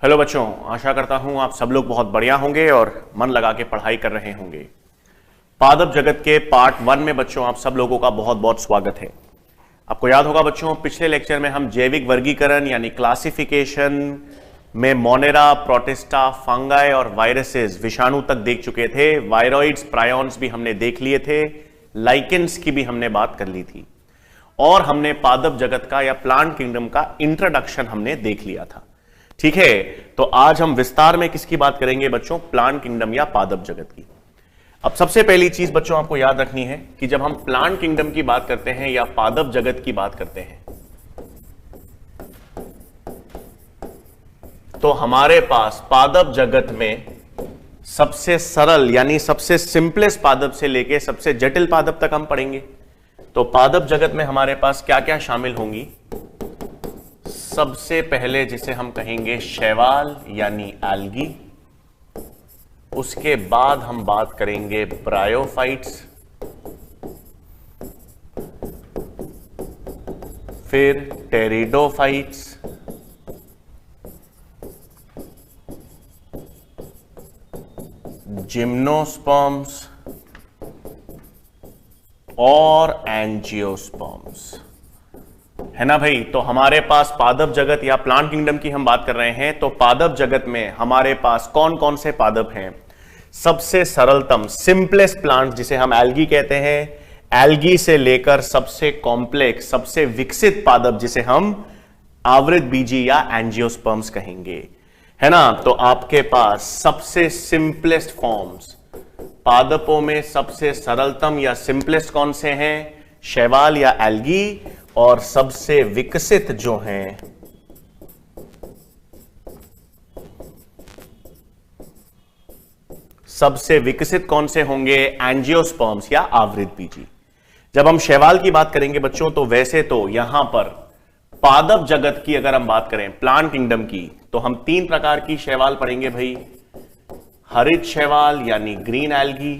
Hello बच्चों, आशा करता हूं आप सब लोग बहुत बढ़िया होंगे और मन लगा के पढ़ाई कर रहे होंगे। पादप जगत के पार्ट 1 में बच्चों आप सब लोगों का बहुत बहुत स्वागत है। आपको याद होगा बच्चों, पिछले लेक्चर में हम जैविक वर्गीकरण यानी क्लासिफिकेशन में मोनेरा, प्रोटिस्टा, फंगाई और वायरसेस विषाणु तक देख चुके थे। वायरॉइड्स, प्रायोन्स भी हमने देख लिए थे, लाइकेंस की भी हमने बात कर ली थी और हमने पादप जगत का या प्लांट किंगडम का इंट्रोडक्शन हमने देख लिया था। ठीक है, तो आज हम विस्तार में किसकी बात करेंगे बच्चों? प्लांट किंगडम या पादप जगत की। अब सबसे पहली चीज बच्चों आपको याद रखनी है कि जब हम प्लांट किंगडम की बात करते हैं या पादप जगत की बात करते हैं तो हमारे पास पादप जगत में सबसे सरल यानी सबसे सिंपलेस्ट पादप से लेके सबसे जटिल पादप तक हम पढ़ेंगे। तो पादप जगत में हमारे पास क्या क्या शामिल होंगी? सबसे पहले जिसे हम कहेंगे शैवाल यानी एल्गी, उसके बाद हम बात करेंगे ब्रायोफाइट्स, फिर टेरिडोफाइट्स, जिम्नोस्पर्म्स और एंजियोस्पर्म्स, है ना भाई। तो हमारे पास पादप जगत या प्लांट किंगडम की हम बात कर रहे हैं। तो पादप जगत में हमारे पास कौन कौन से पादप हैं? सबसे सरलतम सिंपलेस्ट प्लांट जिसे हम एल्गी कहते हैं, एल्गी से लेकर सबसे कॉम्प्लेक्स सबसे विकसित पादप जिसे हम आवृत बीजी या एंजियोस्पर्म्स कहेंगे, है ना। तो आपके पास सबसे सिंपलेस्ट फॉर्म्स पादपों में सबसे सरलतम या सिंपलेस्ट कौन से हैं? शैवाल या एल्गी। और सबसे विकसित जो हैं सबसे विकसित कौन से होंगे? एंजियोस्पर्म्स या आवृत बीजी। जब हम शैवाल की बात करेंगे बच्चों तो वैसे तो यहां पर पादप जगत की अगर हम बात करें प्लांट किंगडम की तो हम 3 प्रकार की शैवाल पढ़ेंगे भाई। हरित शैवाल यानी ग्रीन एल्गी,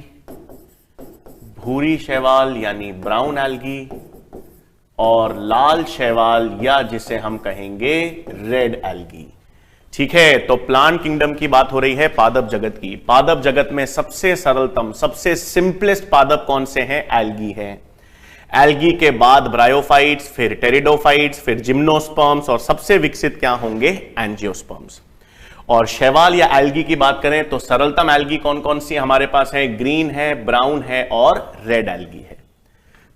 भूरी शैवाल यानी ब्राउन एल्गी और लाल शैवाल या जिसे हम कहेंगे रेड एल्गी। ठीक है, तो प्लांट किंगडम की बात हो रही है पादप जगत की। पादप जगत में सबसे सरलतम सबसे सिंपलेस्ट पादप कौन से हैं? एल्गी है। एल्गी के बाद ब्रायोफाइट्स, फिर टेरिडोफाइट्स, फिर जिम्नोस्पर्म्स और सबसे विकसित क्या होंगे? एंजियोस्पर्म्स। और शैवाल या एल्गी की बात करें तो सरलतम एल्गी कौन कौन सी हमारे पास है? ग्रीन है, ब्राउन है और रेड एल्गी है।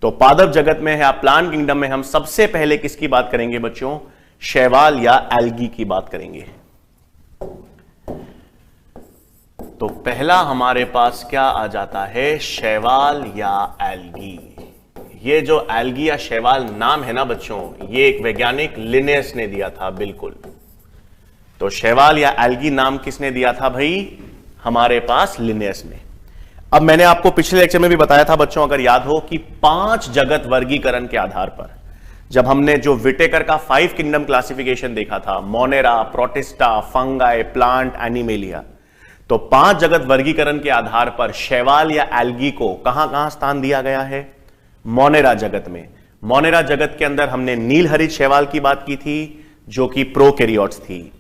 तो पादप जगत में या प्लांट किंगडम में हम सबसे पहले किसकी बात करेंगे बच्चों? शैवाल या एल्गी की बात करेंगे। तो पहला हमारे पास क्या आ जाता है? शैवाल या एल्गी। ये जो एल्गी या शैवाल नाम है ना बच्चों, ये एक वैज्ञानिक लिनेयस ने दिया था। बिल्कुल, तो शैवाल या एल्गी नाम किसने दिया था भाई? हमारे पास लिनेयस ने। अब मैंने आपको पिछले लेक्चर में भी बताया था बच्चों, अगर याद हो, कि 5 जगत वर्गीकरण के आधार पर जब हमने जो विटेकर का 5 किंगडम क्लासिफिकेशन देखा था, Monera, protista, fungi, plant, animalia, तो 5 जगत वर्गीकरण के आधार पर शैवाल या एल्गी को कहां कहां स्थान दिया गया है? मोनेरा जगत में। मोनेरा जगत के अंदर हमने नील हरित शैवाल की बात की थी जो कि प्रोकैरियोट्स थी।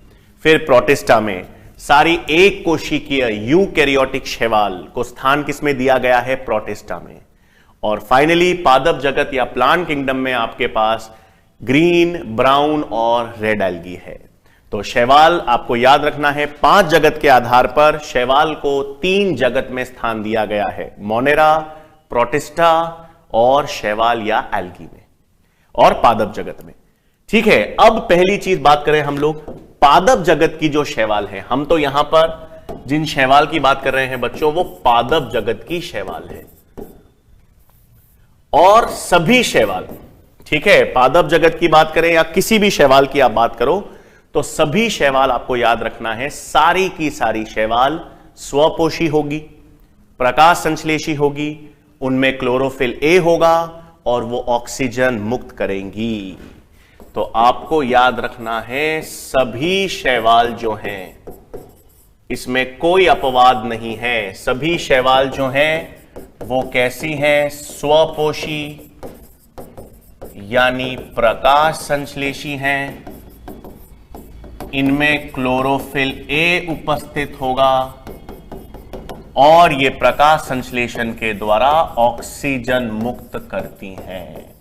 फिर प्रोटिस्टा में सारी एक कोशिकीय यूकैरियोटिक शैवाल को स्थान किसमें दिया गया है? प्रोटिस्टा में। और फाइनली पादप जगत या प्लांट किंगडम में आपके पास ग्रीन, ब्राउन और रेड एल्गी है। तो शैवाल आपको याद रखना है, 5 जगत के आधार पर शैवाल को 3 जगत में स्थान दिया गया है, मोनेरा, प्रोटिस्टा और शैवाल या एल्गी में और पादप जगत में। ठीक है, अब पहली चीज बात करें हम लोग पादप जगत की जो शैवाल है। हम तो यहां पर जिन शैवाल की बात कर रहे हैं बच्चों वो पादप जगत की शैवाल है और सभी शैवाल, ठीक है, पादप जगत की बात करें या किसी भी शैवाल की आप बात करो तो सभी शैवाल आपको याद रखना है, सारी की सारी शैवाल स्वपोषी होगी, प्रकाश संश्लेषी होगी, उनमें क्लोरोफिल ए होगा और वो ऑक्सीजन मुक्त करेंगी। तो आपको याद रखना है सभी शैवाल जो हैं इसमें कोई अपवाद नहीं है, सभी शैवाल जो हैं वो कैसी हैं? स्वपोषी यानी प्रकाश संश्लेषी हैं, इनमें क्लोरोफिल ए उपस्थित होगा और ये प्रकाश संश्लेषण के द्वारा ऑक्सीजन मुक्त करती हैं।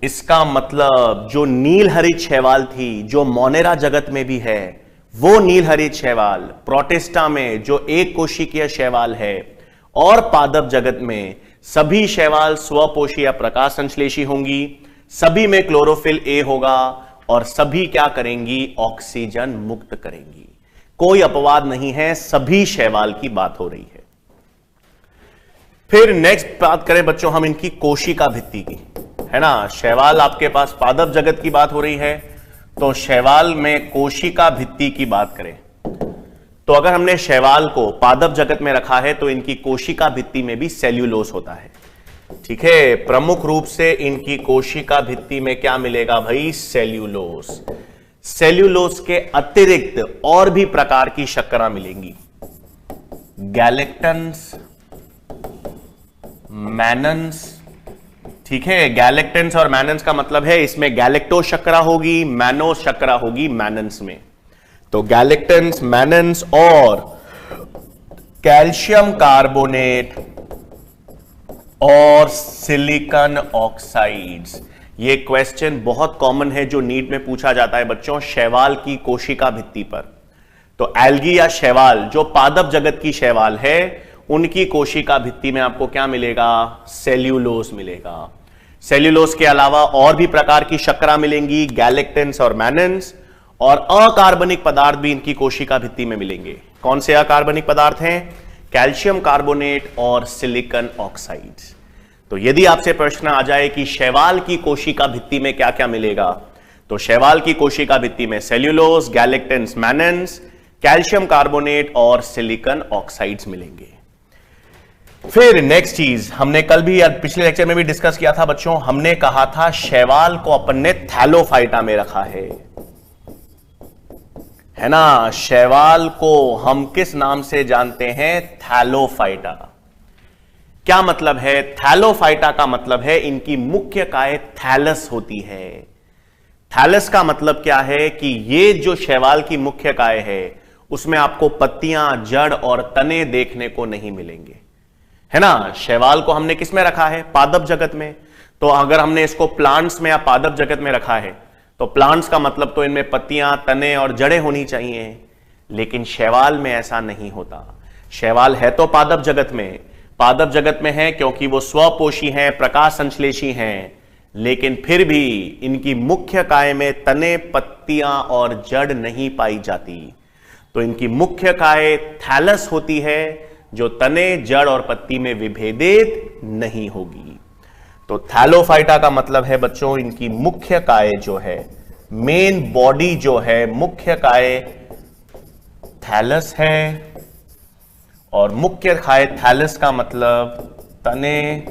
इसका मतलब जो नील हरित शैवाल थी, जो मोनेरा जगत में भी है, वो नील हरित शैवाल प्रोटिस्टा में जो एक कोशिकीय शैवाल है और पादप जगत में सभी शैवाल स्वपोषी या प्रकाश संश्लेषी होंगी, सभी में क्लोरोफिल ए होगा और सभी क्या करेंगी, ऑक्सीजन मुक्त करेंगी। कोई अपवाद नहीं है, सभी शैवाल की बात हो रही है। फिर नेक्स्ट बात करें बच्चों हम इनकी कोशिका भित्ति की, है ना। शैवाल आपके पास पादप जगत की बात हो रही है, तो शैवाल में कोशिका भित्ति की बात करें तो अगर हमने शैवाल को पादप जगत में रखा है तो इनकी कोशिका भित्ति में भी सेल्यूलोज होता है। ठीक है, प्रमुख रूप से इनकी कोशिका भित्ति में क्या मिलेगा भाई, सेल्यूलोज। सेल्यूलोज के अतिरिक्त और भी प्रकार की शर्करा मिलेंगी, गैलेक्टन्स, मैनन्स। ठीक है, गैलेक्टेंस और मैनन्स का मतलब है इसमें गैलेक्टो शर्करा होगी, मैनो शर्करा होगी मैनन्स में। तो गैलेक्टेंस, मैनन्स और कैल्शियम कार्बोनेट और सिलिकॉन ऑक्साइड्स। ये क्वेश्चन बहुत कॉमन है जो नीट में पूछा जाता है बच्चों, शैवाल की कोशिका भित्ति पर। तो एल्गी या शैवाल जो पादप जगत की शैवाल है उनकी कोशिका भित्ति में आपको क्या मिलेगा, सेल्यूलोज मिलेगा। सेल्यूलोज के अलावा और भी प्रकार की शर्करा मिलेंगी, गैलेक्टेंस और मैनन्स, और अकार्बनिक पदार्थ भी इनकी कोशिका भित्ति में मिलेंगे। कौन से अकार्बनिक पदार्थ हैं, कैल्शियम कार्बोनेट और सिलिकॉन ऑक्साइड्स। तो यदि आपसे प्रश्न आ जाए कि शैवाल की कोशिका भित्ति में क्या क्या मिलेगा, तो शैवाल की कोशिका भित्ति में सेल्यूलोज, गैलेक्टेंस, मैनन्स, कैल्शियम कार्बोनेट और सिलिकॉन ऑक्साइड्स मिलेंगे। फिर नेक्स्ट चीज हमने कल भी या पिछले लेक्चर में भी डिस्कस किया था बच्चों, हमने कहा था शैवाल को अपन ने थैलोफाइटा में रखा है ना। शैवाल को हम किस नाम से जानते हैं, थैलोफाइटा। क्या मतलब है, थैलोफाइटा का मतलब है इनकी मुख्य काय थैलस होती है। थैलस का मतलब क्या है कि ये जो शैवाल की मुख्य काय है उसमें आपको पत्तियां, जड़ और तने देखने को नहीं मिलेंगे, है ना। शैवाल को हमने किस में रखा है, पादप जगत में। तो अगर हमने इसको प्लांट्स में या पादप जगत में रखा है तो प्लांट्स का मतलब तो इनमें पत्तियां, तने और जड़ें होनी चाहिए, लेकिन शैवाल में ऐसा नहीं होता। शैवाल है तो पादप जगत में है क्योंकि वो स्वपोषी हैं, प्रकाश संश्लेषी हैं, लेकिन फिर भी इनकी मुख्य काय में तने, पत्तियां और जड़ नहीं पाई जाती। तो इनकी मुख्य काय थैलस होती है जो तने, जड़ और पत्ती में विभेदित नहीं होगी। तो थैलोफाइटा का मतलब है बच्चों इनकी मुख्य काय जो है, मेन बॉडी जो है, मुख्य काय थैलस है। और मुख्य काय थैलस का मतलब तने,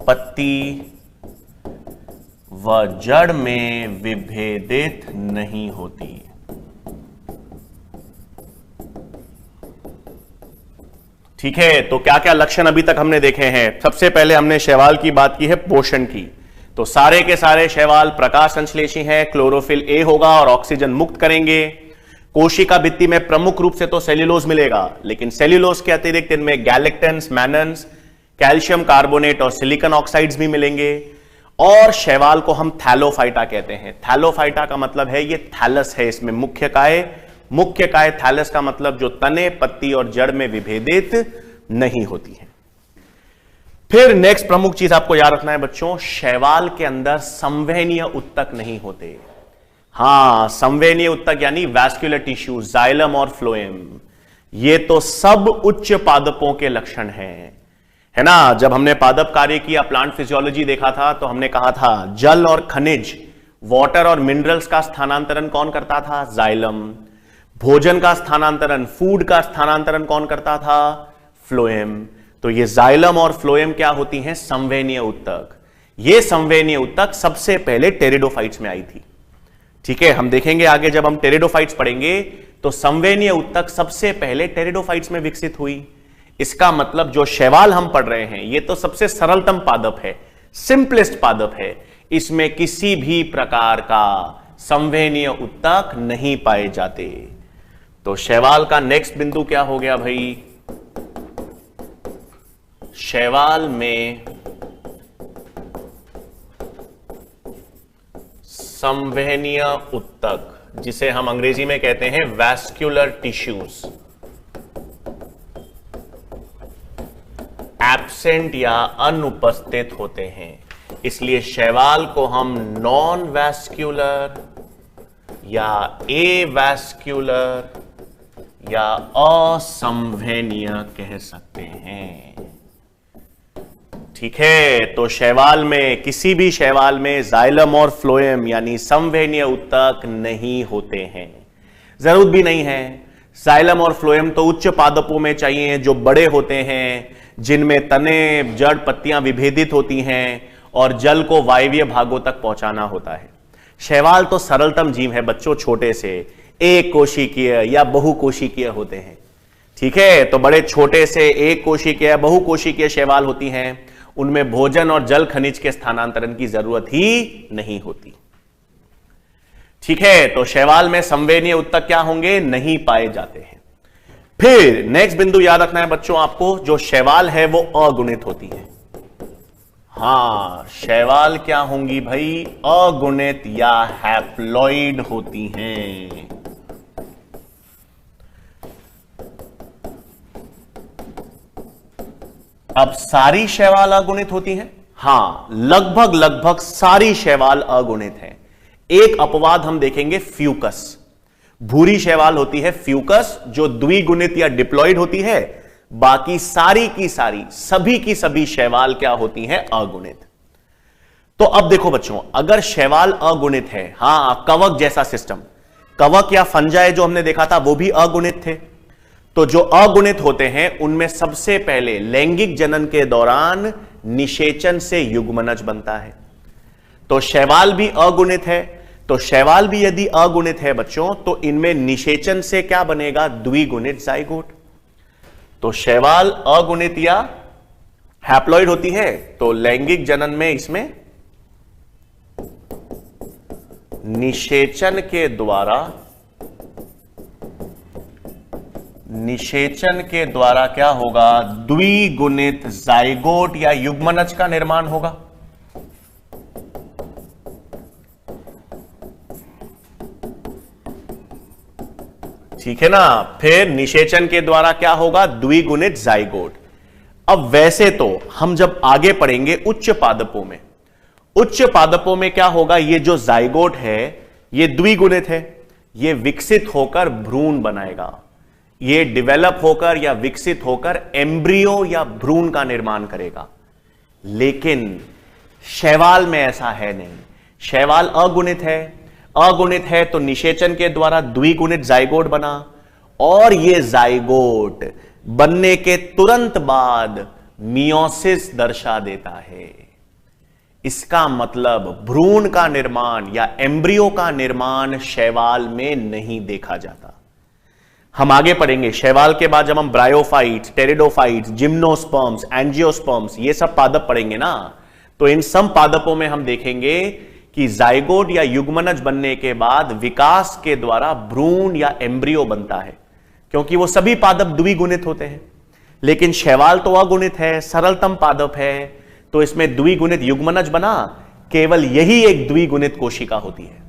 पत्ती व जड़ में विभेदित नहीं होती। ठीक है, तो क्या क्या लक्षण अभी तक हमने देखे हैं। सबसे पहले हमने शैवाल की बात की है पोषण की, तो सारे के सारे शैवाल प्रकाश संश्लेषी हैं, क्लोरोफिल ए होगा और ऑक्सीजन मुक्त करेंगे। कोशिका भित्ति में प्रमुख रूप से तो सेल्यूलोज मिलेगा, लेकिन सेल्यूलोज के अतिरिक्त इनमें गैलेक्टेंस, मैनन्स, कैल्शियम कार्बोनेट और सिलिकॉन ऑक्साइड्स भी मिलेंगे। और शैवाल को हम थैलोफाइटा कहते हैं। थैलोफाइटा का मतलब है ये थैलस है, इसमें मुख्य काय थैलस का मतलब जो तने, पत्ती और जड़ में विभेदित नहीं होती है। फिर नेक्स्ट प्रमुख चीज आपको याद रखना है बच्चों, शैवाल के अंदर संवहनीय उत्तक नहीं होते। हां, संवहनीय उत्तक यानी वैस्कुलर टिश्यू, जाइलम और फ्लोएम, ये तो सब उच्च पादपों के लक्षण हैं, है ना। जब हमने पादप कार्य की या प्लांट फिजियोलॉजी देखा था तो हमने कहा था जल और खनिज, वाटर और मिनरल्स का स्थानांतरण कौन करता था, जाइलम। भोजन का स्थानांतरण, फूड का स्थानांतरण कौन करता था, फ्लोएम। तो ये जाइलम और फ्लोएम क्या होती हैं, संवहनीय उत्तक। ये संवहनीय उत्तक सबसे पहले टेरिडोफाइट्स में आई थी। ठीक है, हम देखेंगे आगे जब हम टेरिडोफाइट्स पढ़ेंगे तो संवहनीय उत्तक सबसे पहले टेरिडोफाइट्स में विकसित हुई। इसका मतलब जो शैवाल हम पढ़ रहे हैं ये तो सबसे सरलतम पादप है, सिंपलेस्ट पादप है, इसमें किसी भी प्रकार का संवहनीय उत्तक नहीं पाए जाते। तो शैवाल का नेक्स्ट बिंदु क्या हो गया भाई? शैवाल में संवहनीय उत्तक, जिसे हम अंग्रेजी में कहते हैं वैस्कुलर टिश्यूज, एब्सेंट या अनुपस्थित होते हैं। इसलिए शैवाल को हम नॉन वैस्कुलर या एवैस्कुलर या असंवहनीय कह सकते हैं। ठीक है, तो शैवाल में, किसी भी शैवाल में जाइलम और फ्लोएम यानी संवहनीय उत्तक नहीं होते हैं, जरूरत भी नहीं है। जाइलम और फ्लोएम तो उच्च पादपों में चाहिए जो बड़े होते हैं, जिनमें तने, जड़, पत्तियां विभेदित होती हैं और जल को वायवीय भागों तक पहुंचाना होता है। शैवाल तो सरलतम जीव है बच्चों, छोटे से एक कोशिकीय या बहुकोशिकीय होते हैं। ठीक है, तो बड़े छोटे से एक कोशिकीय या बहुकोशिकीय शैवाल होती हैं, उनमें भोजन और जल खनिज के स्थानांतरण की जरूरत ही नहीं होती। ठीक है, तो शैवाल में संवहनीय उत्तक क्या होंगे? नहीं पाए जाते हैं। फिर नेक्स्ट बिंदु याद रखना है बच्चों आपको, जो शैवाल है वो अगुणित होती है। हां, शैवाल क्या होंगी भाई? अगुणित या हैप्लॉइड होती हैं। अब सारी शैवाल अगुणित होती हैं? हां, लगभग सारी शैवाल अगुणित हैं। एक अपवाद हम देखेंगे, फ्यूकस। भूरी शैवाल होती है फ्यूकस, जो द्विगुणित या डिप्लॉइड होती है। बाकी सारी की सारी, सभी की सभी शैवाल क्या होती हैं? अगुणित। तो अब देखो बच्चों, अगर शैवाल अगुणित है, हां, कवक जैसा सिस्टम, कवक या फंजाई जो हमने देखा था वो भी अगुणित थे। तो जो अगुणित होते हैं उनमें सबसे पहले लैंगिक जनन के दौरान निषेचन से युग्मनज बनता है। तो शैवाल भी अगुणित है, तो शैवाल भी यदि अगुणित है बच्चों, तो इनमें निषेचन से क्या बनेगा? द्विगुणित जाइगोट। तो शैवाल अगुणित या हैप्लॉइड होती है, तो लैंगिक जनन में इसमें निषेचन के द्वारा क्या होगा? द्विगुणित जाइगोट या युग्मनज का निर्माण होगा। ठीक है ना? फिर निषेचन के द्वारा क्या होगा? द्विगुणित जाइगोट। अब वैसे तो हम जब आगे पढ़ेंगे उच्च पादपों में, उच्च पादपों में क्या होगा? ये जो जाइगोट है ये द्विगुणित है, ये विकसित होकर भ्रूण बनाएगा, ये डेवलप होकर या विकसित होकर एम्ब्रियो या भ्रूण का निर्माण करेगा। लेकिन शैवाल में ऐसा है नहीं। शैवाल अगुणित है, अगुणित है तो निषेचन के द्वारा द्विगुणित जाइगोट बना, और यह जाइगोट बनने के तुरंत बाद मियोसिस दर्शा देता है। इसका मतलब भ्रूण का निर्माण या एम्ब्रियो का निर्माण शैवाल में नहीं देखा जाता। हम आगे पढ़ेंगे शैवाल के बाद, जब हम ब्रायोफाइट्स, टेरिडोफाइट्स, जिम्नोस्पर्म्स, एंजियोस्पर्म्स ये सब पादप पढ़ेंगे ना, तो इन सब पादपों में हम देखेंगे कि जाइगोट या युग्मनज बनने के बाद विकास के द्वारा भ्रूण या एम्ब्रियो बनता है, क्योंकि वो सभी पादप द्विगुणित होते हैं। लेकिन शैवाल तो अगुणित है, सरलतम पादप है, तो इसमें द्विगुणित युग्मनज बना, केवल यही एक द्विगुणित कोशिका होती है।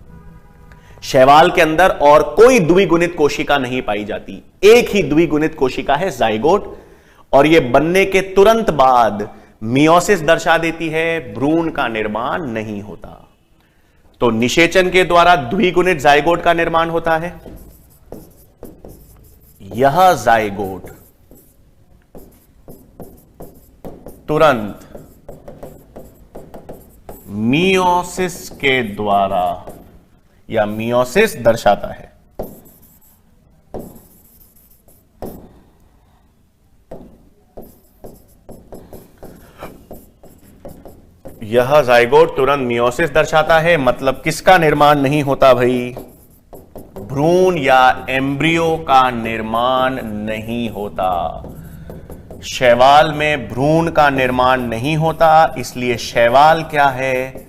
शैवाल के अंदर और कोई द्विगुणित कोशिका नहीं पाई जाती, एक ही द्विगुणित कोशिका है जाइगोट, और यह बनने के तुरंत बाद मियोसिस दर्शा देती है, भ्रूण का निर्माण नहीं होता। तो निषेचन के द्वारा द्विगुणित जाइगोट का निर्माण होता है। यह जाइगोट तुरंत मियोसिस के द्वारा या मियोसिस दर्शाता है। यह जाइगोट तुरंत मियोसिस दर्शाता है, मतलब किसका निर्माण नहीं होता भाई? भ्रूण या एम्ब्रियो का निर्माण नहीं होता। शैवाल में भ्रूण का निर्माण नहीं होता, इसलिए शैवाल क्या है?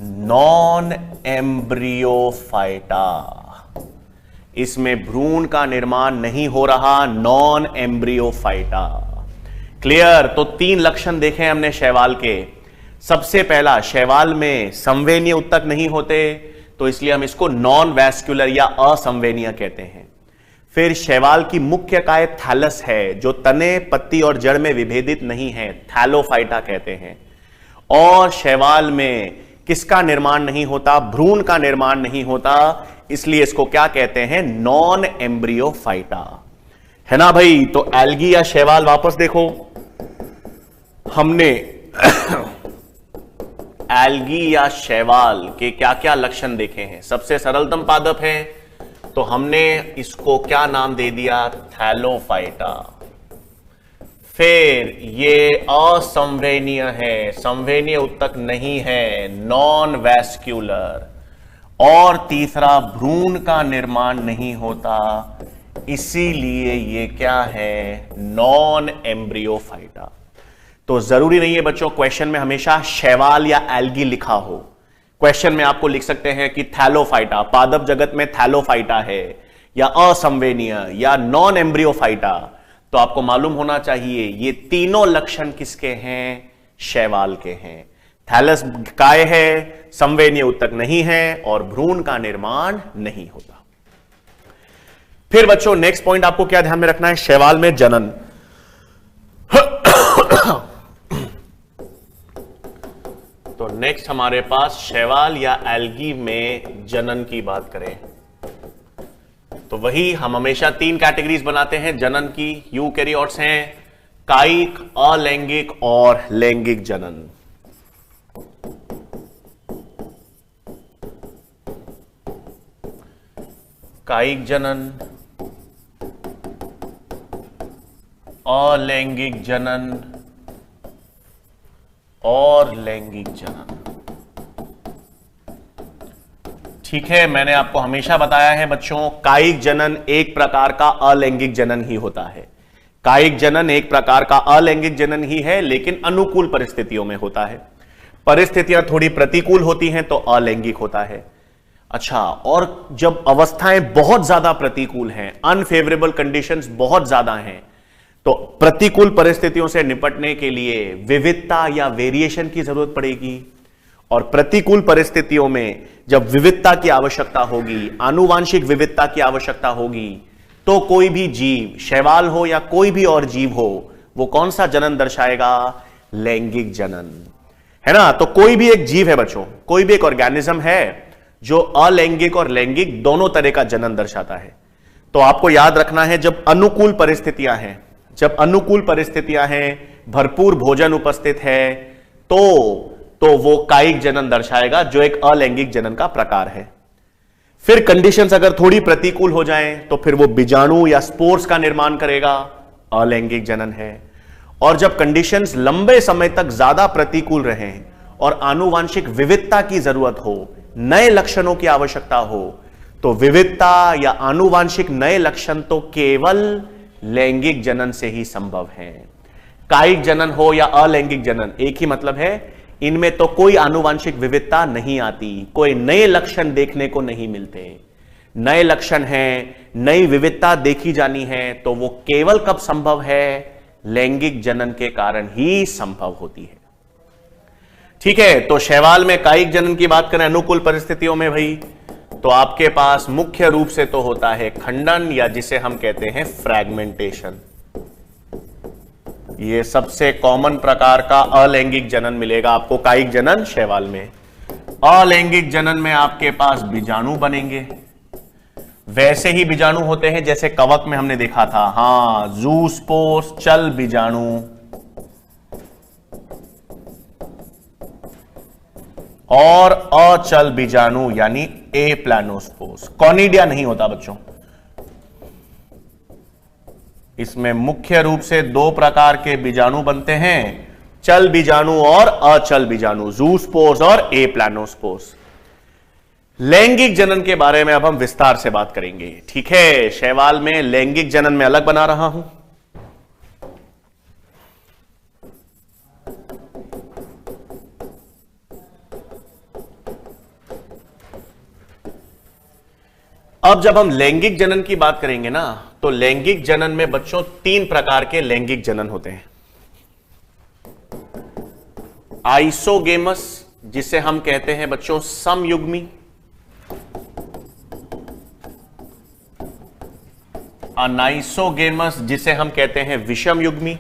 Non Embryophyta. इसमें भ्रूण का निर्माण नहीं हो रहा, नॉन एम्ब्रियोफाइटा। क्लियर? तो 3 लक्षण देखे हमने शैवाल के। सबसे पहला, शैवाल में संवेदनीय उत्तक नहीं होते, तो इसलिए हम इसको नॉन वैस्कुलर या असंवेदनीय कहते हैं। फिर शैवाल की मुख्य काय थैलस है, जो तने, पत्ती और जड़ में विभेदित नहीं है, थैलोफाइटा कहते हैं। और शैवाल में किसका निर्माण नहीं होता? भ्रूण का निर्माण नहीं होता, इसलिए इसको क्या कहते हैं? Non Embryophyta. है ना भाई? तो एल्गी या शैवाल, वापस देखो, हमने एल्गी या शैवाल के क्या क्या लक्षण देखे हैं। सबसे सरलतम पादप है, तो हमने इसको क्या नाम दे दिया? थैलोफाइटा। फिर ये असंवेदनीय है, संवेदनीय उत्तक नहीं है, नॉन वैस्कुलर। और तीसरा, भ्रूण का निर्माण नहीं होता, इसीलिए ये क्या है? Non Embryophyta. तो जरूरी नहीं है बच्चों क्वेश्चन में हमेशा शैवाल या एल्गी लिखा हो। क्वेश्चन में आपको लिख सकते हैं कि थैलोफाइटा, पादप जगत में थैलोफाइटा है, या असंवेदनीय या नॉन एम्ब्रियोफाइटा। तो आपको मालूम होना चाहिए ये तीनों लक्षण किसके हैं? शैवाल के हैं। थैलस काय है, संवेदनीय उत्तक नहीं है, और भ्रूण का निर्माण नहीं होता। फिर बच्चों नेक्स्ट पॉइंट आपको क्या ध्यान में रखना है? शैवाल में जनन। तो नेक्स्ट हमारे पास शैवाल या एल्गी में जनन की बात करें, तो वही हम हमेशा 3 कैटेगरीज बनाते हैं जनन की। यूकैरियोट्स हैं कायिक, अलैंगिक और लैंगिक जनन। कायिक जनन, अलैंगिक जनन और लैंगिक जनन। ठीक है, मैंने आपको हमेशा बताया है बच्चों, कायिक जनन एक प्रकार का अलैंगिक जनन ही होता है। कायिक जनन एक प्रकार का अलैंगिक जनन ही है, लेकिन अनुकूल परिस्थितियों में होता है। परिस्थितियां थोड़ी प्रतिकूल होती हैं तो अलैंगिक होता है। अच्छा, और जब अवस्थाएं बहुत ज्यादा प्रतिकूल हैं, अनफेवरेबल कंडीशंस बहुत ज्यादा हैं, तो प्रतिकूल परिस्थितियों से निपटने के लिए विविधता या वेरिएशन की जरूरत पड़ेगी। और प्रतिकूल परिस्थितियों में जब विविधता की आवश्यकता होगी, आनुवांशिक विविधता की आवश्यकता होगी, तो कोई भी जीव, शैवाल हो या कोई भी और जीव हो, वो कौन सा जनन दर्शाएगा? लैंगिक जनन। है ना? तो कोई भी एक जीव है बच्चों, कोई भी एक ऑर्गेनिज्म है जो अलैंगिक और लैंगिक दोनों तरह का जनन दर्शाता है। तो आपको याद रखना है, जब अनुकूल परिस्थितियां हैं, जब अनुकूल परिस्थितियां हैं, भरपूर भोजन उपस्थित है, तो वो कायिक जनन दर्शाएगा, जो एक अलैंगिक जनन का प्रकार है। फिर कंडीशंस अगर थोड़ी प्रतिकूल हो जाएं, तो फिर वो बीजाणु या स्पोर्स का निर्माण करेगा, अलैंगिक जनन है। और जब कंडीशंस लंबे समय तक ज्यादा प्रतिकूल रहें और आनुवांशिक विविधता की जरूरत हो, नए लक्षणों की आवश्यकता हो, तो विविधता या आनुवांशिक नए लक्षण तो केवल लैंगिक जनन से ही संभव है। कायिक जनन हो या अलैंगिक जनन, एक ही मतलब है, इनमें तो कोई आनुवांशिक विविधता नहीं आती, कोई नए लक्षण देखने को नहीं मिलते। नए लक्षण हैं, नई विविधता देखी जानी है, तो वो केवल कब संभव है? लैंगिक जनन के कारण ही संभव होती है। ठीक है, तो शैवाल में कायिक जनन की बात करें अनुकूल परिस्थितियों में भाई, तो आपके पास मुख्य रूप से तो होता है खंडन, या जिसे हम कहते हैं फ्रैगमेंटेशन। ये सबसे कॉमन प्रकार का अलैंगिक जनन मिलेगा आपको कायिक जनन शैवाल में। अलैंगिक जनन में आपके पास बीजाणु बनेंगे, वैसे ही बीजाणु होते हैं जैसे कवक में हमने देखा था। हां, जूस्पोर्स, चल बीजाणु, और अचल बीजाणु यानी एप्लानोस्पोर्स। कॉनिडिया नहीं होता बच्चों। इसमें मुख्य रूप से 2 प्रकार के बीजाणु बनते हैं, चल बीजाणु और अचल बीजाणु, जूस्पोर्स और एप्लानोस्पोर्स। लैंगिक जनन के बारे में अब हम विस्तार से बात करेंगे। ठीक है, शैवाल में लैंगिक जनन में अलग बना रहा हूं। अब जब हम लैंगिक जनन की बात करेंगे ना, तो लैंगिक जनन में बच्चों 3 प्रकार के लैंगिक जनन होते हैं। आइसोगेमस, जिसे हम कहते हैं बच्चों समयुग्मी, अनाइसोगेमस जिसे हम कहते हैं विषम युग्मी,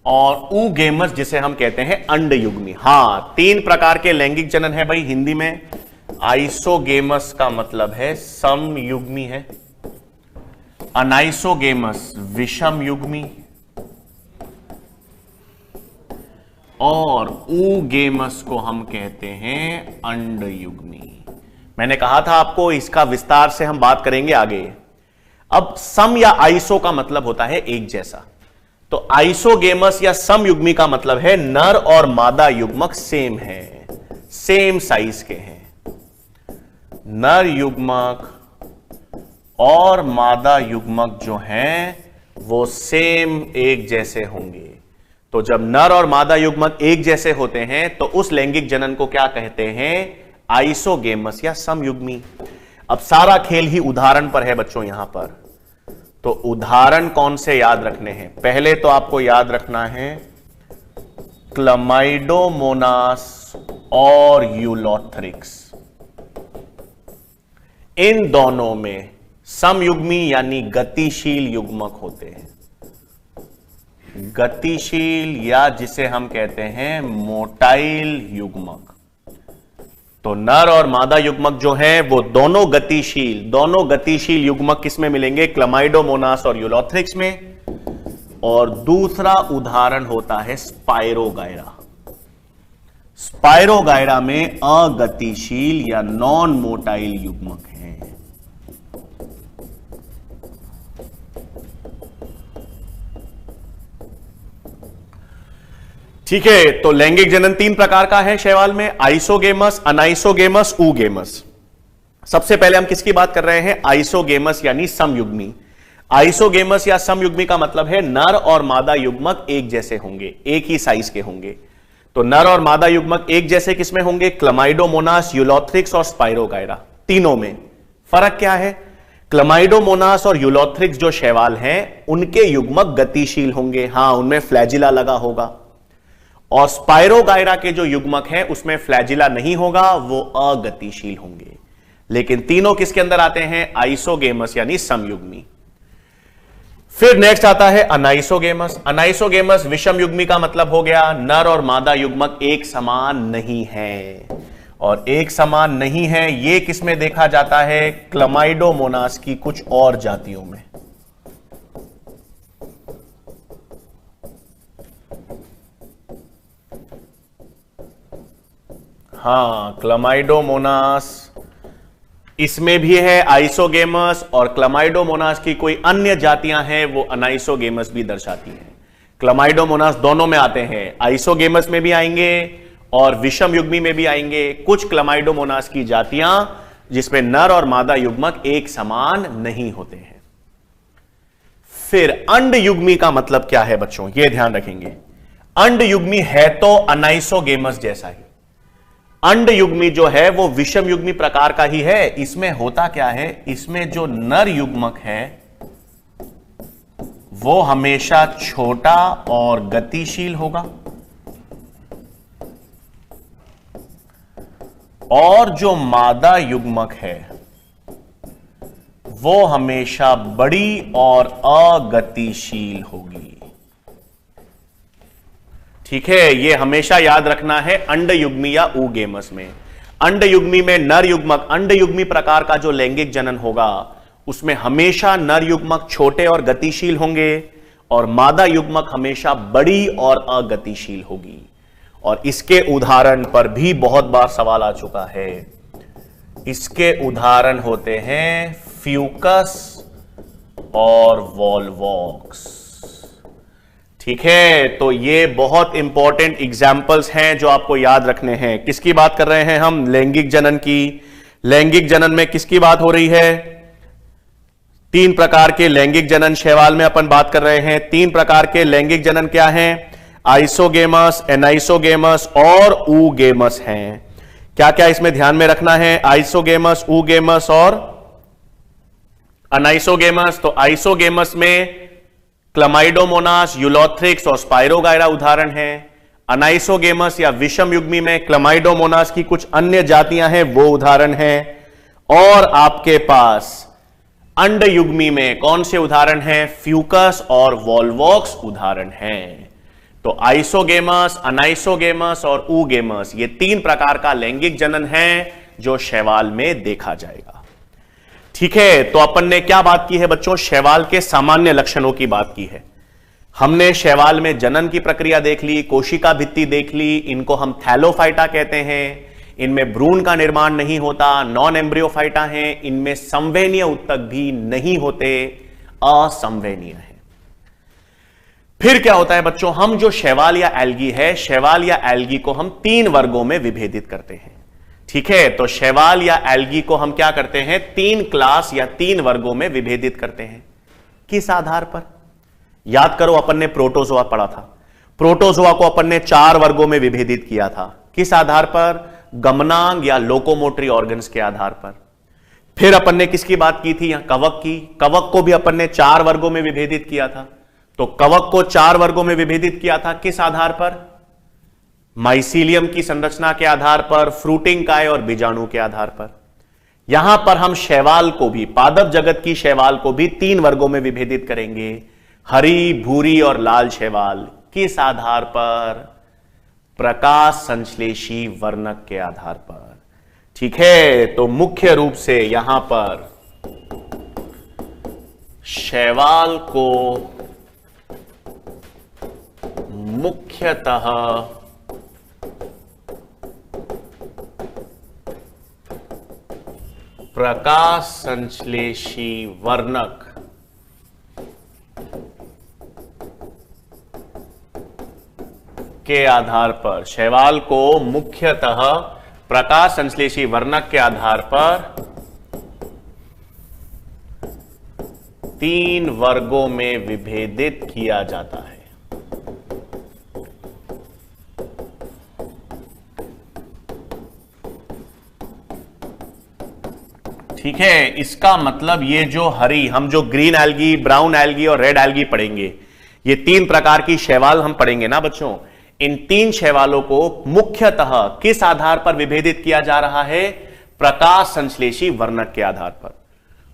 और उगेमस जिसे हम कहते हैं अंडयुग्मी। हां, 3 प्रकार के लैंगिक जनन है भाई हिंदी में। आइसोगेमस का मतलब है समयुग्मी है, अनाइसोगेमस विषम युग्मी, और उगेमस को हम कहते हैं अंडयुग्मी। मैंने कहा था आपको, इसका विस्तार से हम बात करेंगे आगे। अब सम या आइसो का मतलब होता है एक जैसा, तो आइसोगेमस या समयुग्मी का मतलब है नर और मादा युग्मक सेम है, सेम साइज के हैं। नर युग्मक और मादा युग्मक जो हैं वो सेम एक जैसे होंगे। तो जब नर और मादा युग्मक एक जैसे होते हैं तो उस लैंगिक जनन को क्या कहते हैं? आइसोगेमस या समयुग्मी। अब सारा खेल ही उदाहरण पर है बच्चों यहां पर। तो उदाहरण कौन से याद रखने हैं? पहले तो आपको याद रखना है क्लमाइडोमोनास और यूलोथ्रिक्स। इन दोनों में समयुग्मी यानी गतिशील युग्मक होते हैं, गतिशील या जिसे हम कहते हैं मोटाइल युग्मक। तो नर और मादा युग्मक जो हैं वो दोनों गतिशील युग्मक किस में मिलेंगे? क्लमाइडोमोनास और यूलोथ्रिक्स में। और दूसरा उदाहरण होता है स्पाइरोगायरा। स्पाइरोगायरा में अगतिशील या नॉन मोटाइल युग्मक हैं। ठीक है, तो लैंगिक जनन 3 प्रकार का है शैवाल में, आइसोगेमस, अनाइसोगेमस, उगेमस। सबसे पहले हम किसकी बात कर रहे हैं? आइसोगेमस यानी समयुग्मी। आइसोगेमस या समयुग्मी का मतलब है नर और मादा युग्मक एक जैसे होंगे, एक ही साइज के होंगे। तो नर और मादा युग्मक एक जैसे किसमें होंगे? क्लमाइडोमोनास, यूलोथ्रिक्स और स्पाइरोगायरा, तीनों में। फर्क क्या है? क्लमाइडोमोनास और यूलोथ्रिक्स जो शैवाल हैं उनके युग्मक गतिशील होंगे, हां उनमें फ्लैजिला लगा होगा। और स्पाइरोगायरा के जो युग्मक हैं उसमें फ्लैजिला नहीं होगा, वो अगतिशील होंगे। लेकिन तीनों किसके अंदर आते हैं? आइसोगेमस यानी समयुग्मी। फिर नेक्स्ट आता है अनाइसोगेमस। अनाइसोगेमस विषम युग्मी का मतलब हो गया नर और मादा युग्मक एक समान नहीं है। और एक समान नहीं है ये किसमें देखा जाता है? क्लमाइडोमोनास की कुछ और जातियों में। हां, क्लमाइडोमोनास इसमें भी है आइसोगेमस, और क्लमाइडोमोनास की कोई अन्य जातियां हैं वो अनाइसोगेमस भी दर्शाती हैं। क्लमाइडोमोनास दोनों में आते हैं, आइसोगेमस में भी आएंगे और विषम युग्मी में भी आएंगे। कुछ क्लमाइडोमोनास की जातियां जिसमें नर और मादा युग्मक एक समान नहीं होते हैं। फिर अंड युग्मी का मतलब क्या है बच्चों? यह ध्यान रखेंगे। अंड युग्मी है तो अनाइसोगेमस जैसा ही। अंड युग्मी जो है वो विषम युग्मी प्रकार का ही है। इसमें होता क्या है? इसमें जो नर युग्मक है वो हमेशा छोटा और गतिशील होगा, और जो मादा युग्मक है वो हमेशा बड़ी और अगतिशील होगी। ठीक है, ये हमेशा याद रखना है अंड युग्मी या उगेमस में। अंड युग्मी में नर युग्मक, अंड युग्मी प्रकार का जो लैंगिक जनन होगा उसमें हमेशा नर युग्मक छोटे और गतिशील होंगे, और मादा युग्मक हमेशा बड़ी और अगतिशील होगी। और इसके उदाहरण पर भी बहुत बार सवाल आ चुका है। इसके उदाहरण होते हैं फ्यूकस और वॉल्वॉक्स। ठीक है, तो ये बहुत इंपॉर्टेंट एग्जाम्पल्स हैं जो आपको याद रखने हैं। किसकी बात कर रहे हैं हम? लैंगिक जनन की। लैंगिक जनन में किसकी बात हो रही है? 3 प्रकार के लैंगिक जनन शैवाल में अपन बात कर रहे हैं। 3 प्रकार के लैंगिक जनन क्या हैं? आइसोगेमस, एनाइसोगेमस और उगेमस हैं। क्या क्या इसमें ध्यान में रखना है? आइसोगेमस, ऊगेमस और अनाइसोगेमस। तो आइसोगेमस में क्लमाइडोमोनास, यूलोथ्रिक्स और स्पाइरोगायरा उदाहरण है। अनाइसोगेमस या विषम युग्मी में क्लमाइडोमोनास की कुछ अन्य जातियां हैं, वो उदाहरण है। और आपके पास अंड युग्मी में कौन से उदाहरण हैं? फ्यूकस और वॉल्वॉक्स उदाहरण हैं। तो आइसोगेमस, अनाइसोगेमस और ऊगेमस, ये 3 प्रकार का लैंगिक जनन है जो शैवाल में देखा जाएगा। ठीक है, तो अपन ने क्या बात की है बच्चों? शैवाल के सामान्य लक्षणों की बात की है। हमने शैवाल में जनन की प्रक्रिया देख ली, कोशिका भित्ति देख ली, इनको हम थैलोफाइटा कहते हैं। इनमें भ्रूण का निर्माण नहीं होता, नॉन एम्ब्रियोफाइटा हैं। इनमें संवहनीय उत्तक भी नहीं होते, असंवहनीय है। फिर क्या होता है बच्चों? हम जो शैवाल या एल्गी है, शैवाल या एल्गी को हम 3 वर्गों में विभेदित करते हैं। ठीक है, तो शैवाल या एल्गी को हम क्या करते हैं? 3 क्लास या 3 वर्गों में विभेदित करते हैं। किस आधार पर? याद करो, अपन ने प्रोटोजोआ पढ़ा था। प्रोटोजोआ को अपन ने 4 वर्गों में विभेदित किया था। किस आधार पर? गमनांग या लोकोमोटरी ऑर्गन्स के आधार पर। फिर अपन ने किसकी बात की थी? यहां कवक की। कवक को भी अपन ने 4 वर्गों में विभेदित किया था। तो कवक को 4 वर्गों में विभेदित किया था। किस आधार पर? माइसीलियम की संरचना के आधार पर, फ्रूटिंग काय और बीजाणु के आधार पर। यहां पर हम शैवाल को भी, पादप जगत की शैवाल को भी 3 वर्गों में विभेदित करेंगे, हरी, भूरी और लाल शैवाल। किस आधार पर? प्रकाश संश्लेषी वर्णक के आधार पर। ठीक है, तो मुख्य रूप से यहां पर शैवाल को मुख्यतः प्रकाश संश्लेषी वर्णक के आधार पर, शैवाल को मुख्यतः प्रकाश संश्लेषी वर्णक के आधार पर 3 वर्गों में विभेदित किया जाता है। ठीक है, इसका मतलब ये जो हरी, हम जो ग्रीन एल्गी, ब्राउन एल्गी और रेड एल्गी पढ़ेंगे, ये 3 प्रकार की शैवाल हम पढ़ेंगे ना बच्चों। इन 3 शैवालों को मुख्यतः किस आधार पर विभेदित किया जा रहा है? प्रकाश संश्लेषी वर्णक के आधार पर।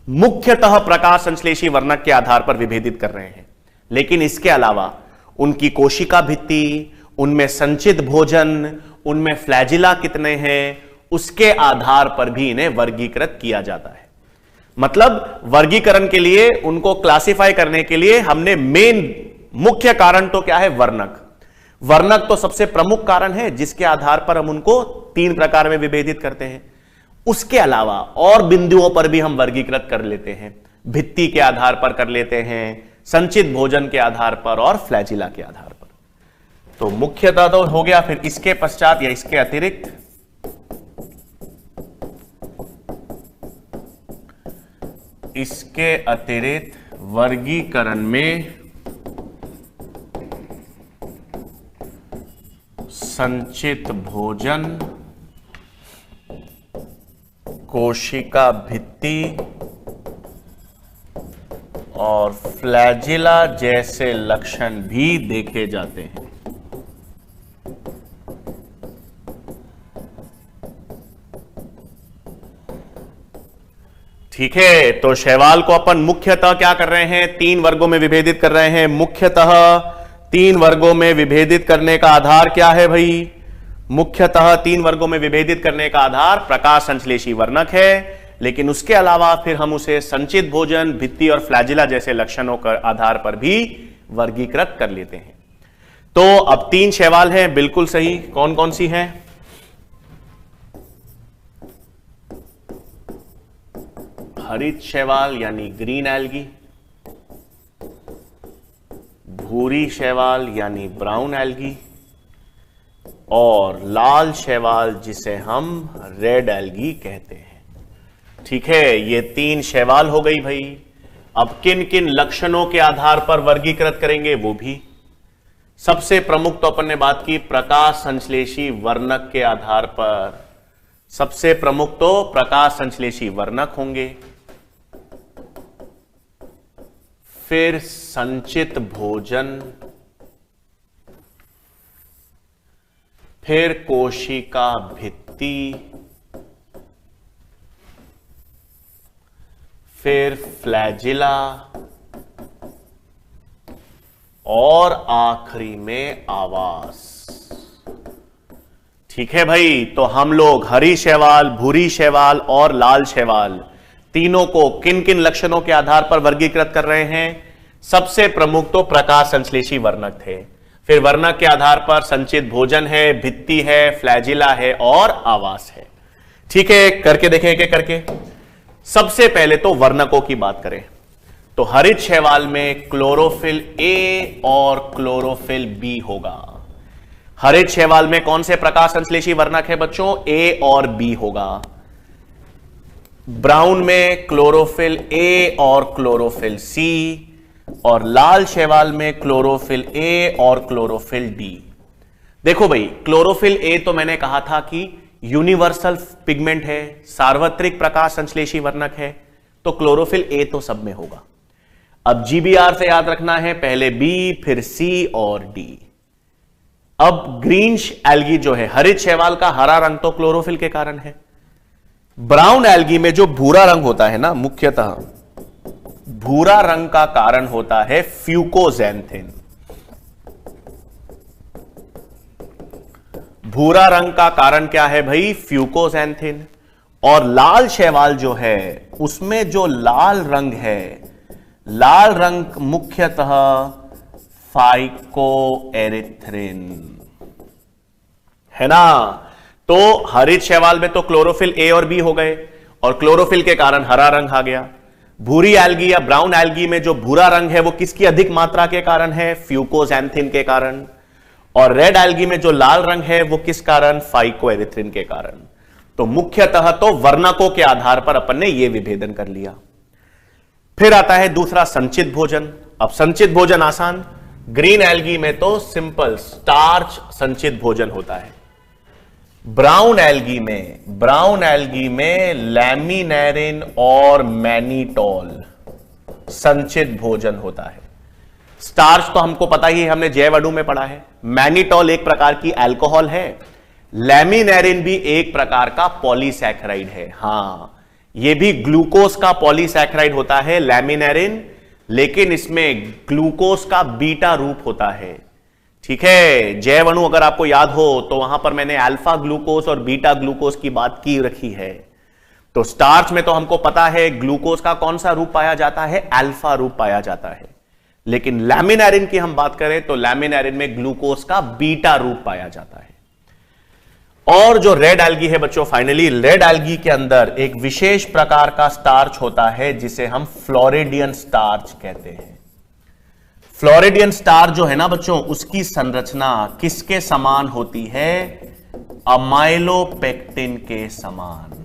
मुख्यतः प्रकाश संश्लेषी वर्णक के आधार पर विभेदित कर रहे हैं, लेकिन इसके अलावा उनकी कोशिका भित्ति, उनमें संचित भोजन, उनमें फ्लैजिला कितने हैं, उसके आधार पर भी इन्हें वर्गीकृत किया जाता है। मतलब वर्गीकरण के लिए, उनको क्लासिफाई करने के लिए हमने मुख्य कारण तो क्या है? वर्णक। वर्णक तो सबसे प्रमुख कारण है जिसके आधार पर हम उनको 3 प्रकार में विभेदित करते हैं। उसके अलावा और बिंदुओं पर भी हम वर्गीकृत कर लेते हैं। भित्ति के आधार पर कर लेते हैं, संचित भोजन के आधार पर और फ्लैजिला के आधार पर। तो मुख्यतः तो हो गया। फिर इसके पश्चात या इसके अतिरिक्त वर्गीकरण में संचित भोजन, कोशिका भित्ति और फ्लैजिला जैसे लक्षण भी देखे जाते हैं। ठीक है, तो शैवाल को अपन मुख्यतः क्या कर रहे हैं? 3 वर्गों में विभेदित कर रहे हैं। मुख्यतः 3 वर्गों में विभेदित करने का आधार क्या है भाई? मुख्यतः 3 वर्गों में विभेदित करने का आधार प्रकाश संश्लेषी वर्णक है, लेकिन उसके अलावा फिर हम उसे संचित भोजन, भित्ति और फ्लैजिला जैसे लक्षणों के आधार पर भी वर्गीकृत कर लेते हैं। तो अब 3 शैवाल हैं, बिल्कुल सही। कौन कौन सी हैं? हरित शैवाल यानी ग्रीन एल्गी, भूरी शैवाल यानी ब्राउन एल्गी और लाल शैवाल जिसे हम रेड एल्गी कहते हैं। ठीक है, ये 3 शैवाल हो गई भाई। अब किन किन लक्षणों के आधार पर वर्गीकृत करेंगे वो भी। सबसे प्रमुख तो अपन ने बात की प्रकाश संश्लेषी वर्णक के आधार पर। सबसे प्रमुख तो प्रकाश संश्लेषी वर्णक होंगे, फिर संचित भोजन, फिर कोशिका भित्ति, फिर फ्लैजिला और आखिरी में आवास। ठीक है भाई, तो हम लोग हरी शैवाल, भूरी शैवाल और लाल शैवाल तीनों को किन किन लक्षणों के आधार पर वर्गीकृत कर रहे हैं? सबसे प्रमुख तो प्रकाश संश्लेषी वर्णक थे, फिर वर्णक के आधार पर संचित भोजन है, भित्ति है, फ्लैजिला है और आवास है। ठीक है, करके देखें एक एक करके। सबसे पहले तो वर्णकों की बात करें तो हरित शैवाल में क्लोरोफिल ए और क्लोरोफिल बी होगा। हरित शैवाल में कौन से प्रकाश संश्लेषी वर्णक है बच्चों? ए और बी होगा। ब्राउन में क्लोरोफिल ए और क्लोरोफिल सी, और लाल शैवाल में क्लोरोफिल ए और क्लोरोफिल डी। देखो भाई, क्लोरोफिल ए तो मैंने कहा था कि यूनिवर्सल पिगमेंट है, सार्वत्रिक प्रकाश संश्लेषी वर्णक है, तो क्लोरोफिल ए तो सब में होगा। अब जीबीआर से याद रखना है, पहले बी फिर सी और डी। अब ग्रीन एल्गी जो है, हरित शैवाल का हरा रंग तो क्लोरोफिल के कारण है। ब्राउन एल्गी में जो भूरा रंग होता है ना, मुख्यतः भूरा रंग का कारण होता है फ्यूकोजैंथिन। भूरा रंग का कारण क्या है भाई? फ्यूकोजैंथिन। और लाल शैवाल जो है उसमें जो लाल रंग है, लाल रंग मुख्यतः फाइकोएरिथ्रिन है ना। तो हरित शैवाल में तो क्लोरोफिल ए और बी हो गए और क्लोरोफिल के कारण हरा रंग आ गया। भूरी एल्गी या ब्राउन एल्गी में जो भूरा रंग है वो किसकी अधिक मात्रा के कारण है? फ्यूकोजैंथिन के कारण। और रेड एल्गी में जो लाल रंग है वो किस कारण? फाइकोएरिथ्रिन के कारण। तो मुख्यतः तो वर्णकों के आधार पर अपन ने यह विभेदन कर लिया। फिर आता है दूसरा संचित भोजन। अब संचित भोजन आसान, ग्रीन एल्गी में तो सिंपल स्टार्च संचित भोजन होता है। ब्राउन एल्गी में लैमिनेरिन और मैनिटोल संचित भोजन होता है। स्टार्च तो हमको पता ही है, हमने जैव अणु में पढ़ा है। मैनिटोल एक प्रकार की अल्कोहल है, लैमिनेरिन भी एक प्रकार का पॉलीसैकेराइड है। हां, यह भी ग्लूकोज का पॉलीसैकेराइड होता है लैमिनेरिन, लेकिन इसमें ग्लूकोज का बीटा रूप होता है। ठीक है, जैव अणु अगर आपको याद हो तो वहां पर मैंने अल्फा ग्लूकोज और बीटा ग्लूकोज की बात की रखी है। तो स्टार्च में तो हमको पता है ग्लूकोज का कौन सा रूप पाया जाता है? अल्फा रूप पाया जाता है। लेकिन लैमिनेरिन की हम बात करें तो लैमिनेरिन में ग्लूकोज का बीटा रूप पाया जाता है। और जो रेड एल्गी है बच्चों, फाइनली रेड एल्गी के अंदर एक विशेष प्रकार का स्टार्च होता है जिसे हम फ्लोरिडियन स्टार्च कहते हैं। फ्लोरिडियन स्टार्च जो है ना बच्चों, उसकी संरचना किसके समान होती है? अमाइलोपेक्टिन के समान।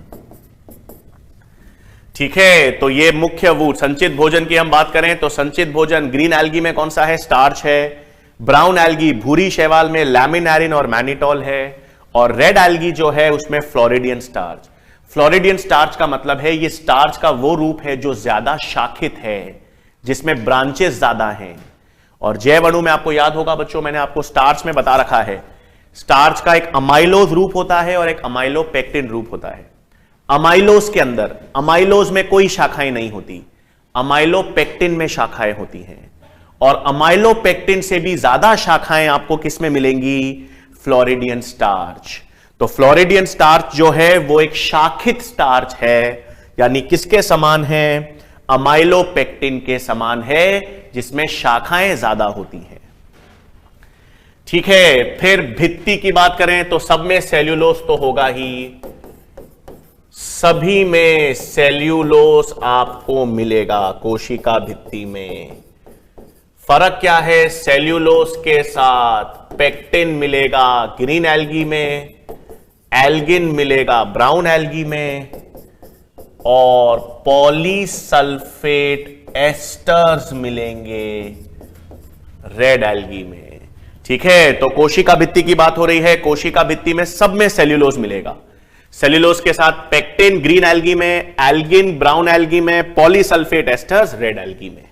ठीक है, तो ये मुख्य वो संचित भोजन की हम बात करें तो संचित भोजन ग्रीन एल्गी में कौन सा है? स्टार्च है। ब्राउन एल्गी भूरी शैवाल में लैमिनेरिन और मैनिटोल है। और रेड एल्गी जो है उसमें फ्लोरिडियन स्टार्च। फ्लोरिडियन स्टार्च का मतलब है ये स्टार्च का वो रूप है जो ज्यादा शाखित है, जिसमें ब्रांचेस ज्यादा हैं। और जैव अणु में आपको याद होगा बच्चों, मैंने आपको स्टार्च में बता रखा है, स्टार्च का एक अमाइलोज रूप होता है और एक अमाइलोपेक्टिन रूप होता है। अमाइलोज के अंदर, अमाइलोज में कोई शाखाएं नहीं होती, अमाइलोपेक्टिन में शाखाएं होती हैं। और अमाइलोपेक्टिन से भी ज्यादा शाखाएं आपको किसमें मिलेंगी? Floridean starch. तो फ्लोरिडियन स्टार्च जो है वो एक शाखित स्टार्च है, यानी किसके समान है? अमाइलोपेक्टिन के समान है, जिसमें शाखाएं ज्यादा होती हैं। ठीक है, फिर भित्ति की बात करें तो सब में सेल्यूलोज तो होगा ही, सभी में सेल्यूलोज आपको मिलेगा कोशिका भित्ति में। फर्क क्या है? सेल्यूलोज के साथ पेक्टिन मिलेगा ग्रीन एल्गी में, एल्गिन मिलेगा ब्राउन एल्गी में, और पॉलीसल्फेट एस्टर्स मिलेंगे रेड एल्गी में। ठीक है, तो कोशिका भित्ति की बात हो रही है, कोशिका भित्ति में सब में सेल्यूलोज मिलेगा। सेल्यूलोज के साथ पेक्टिन ग्रीन एल्गी में, एल्गिन ब्राउन एल्गी में, पॉलीसल्फेट एस्टर्स रेड एल्गी में।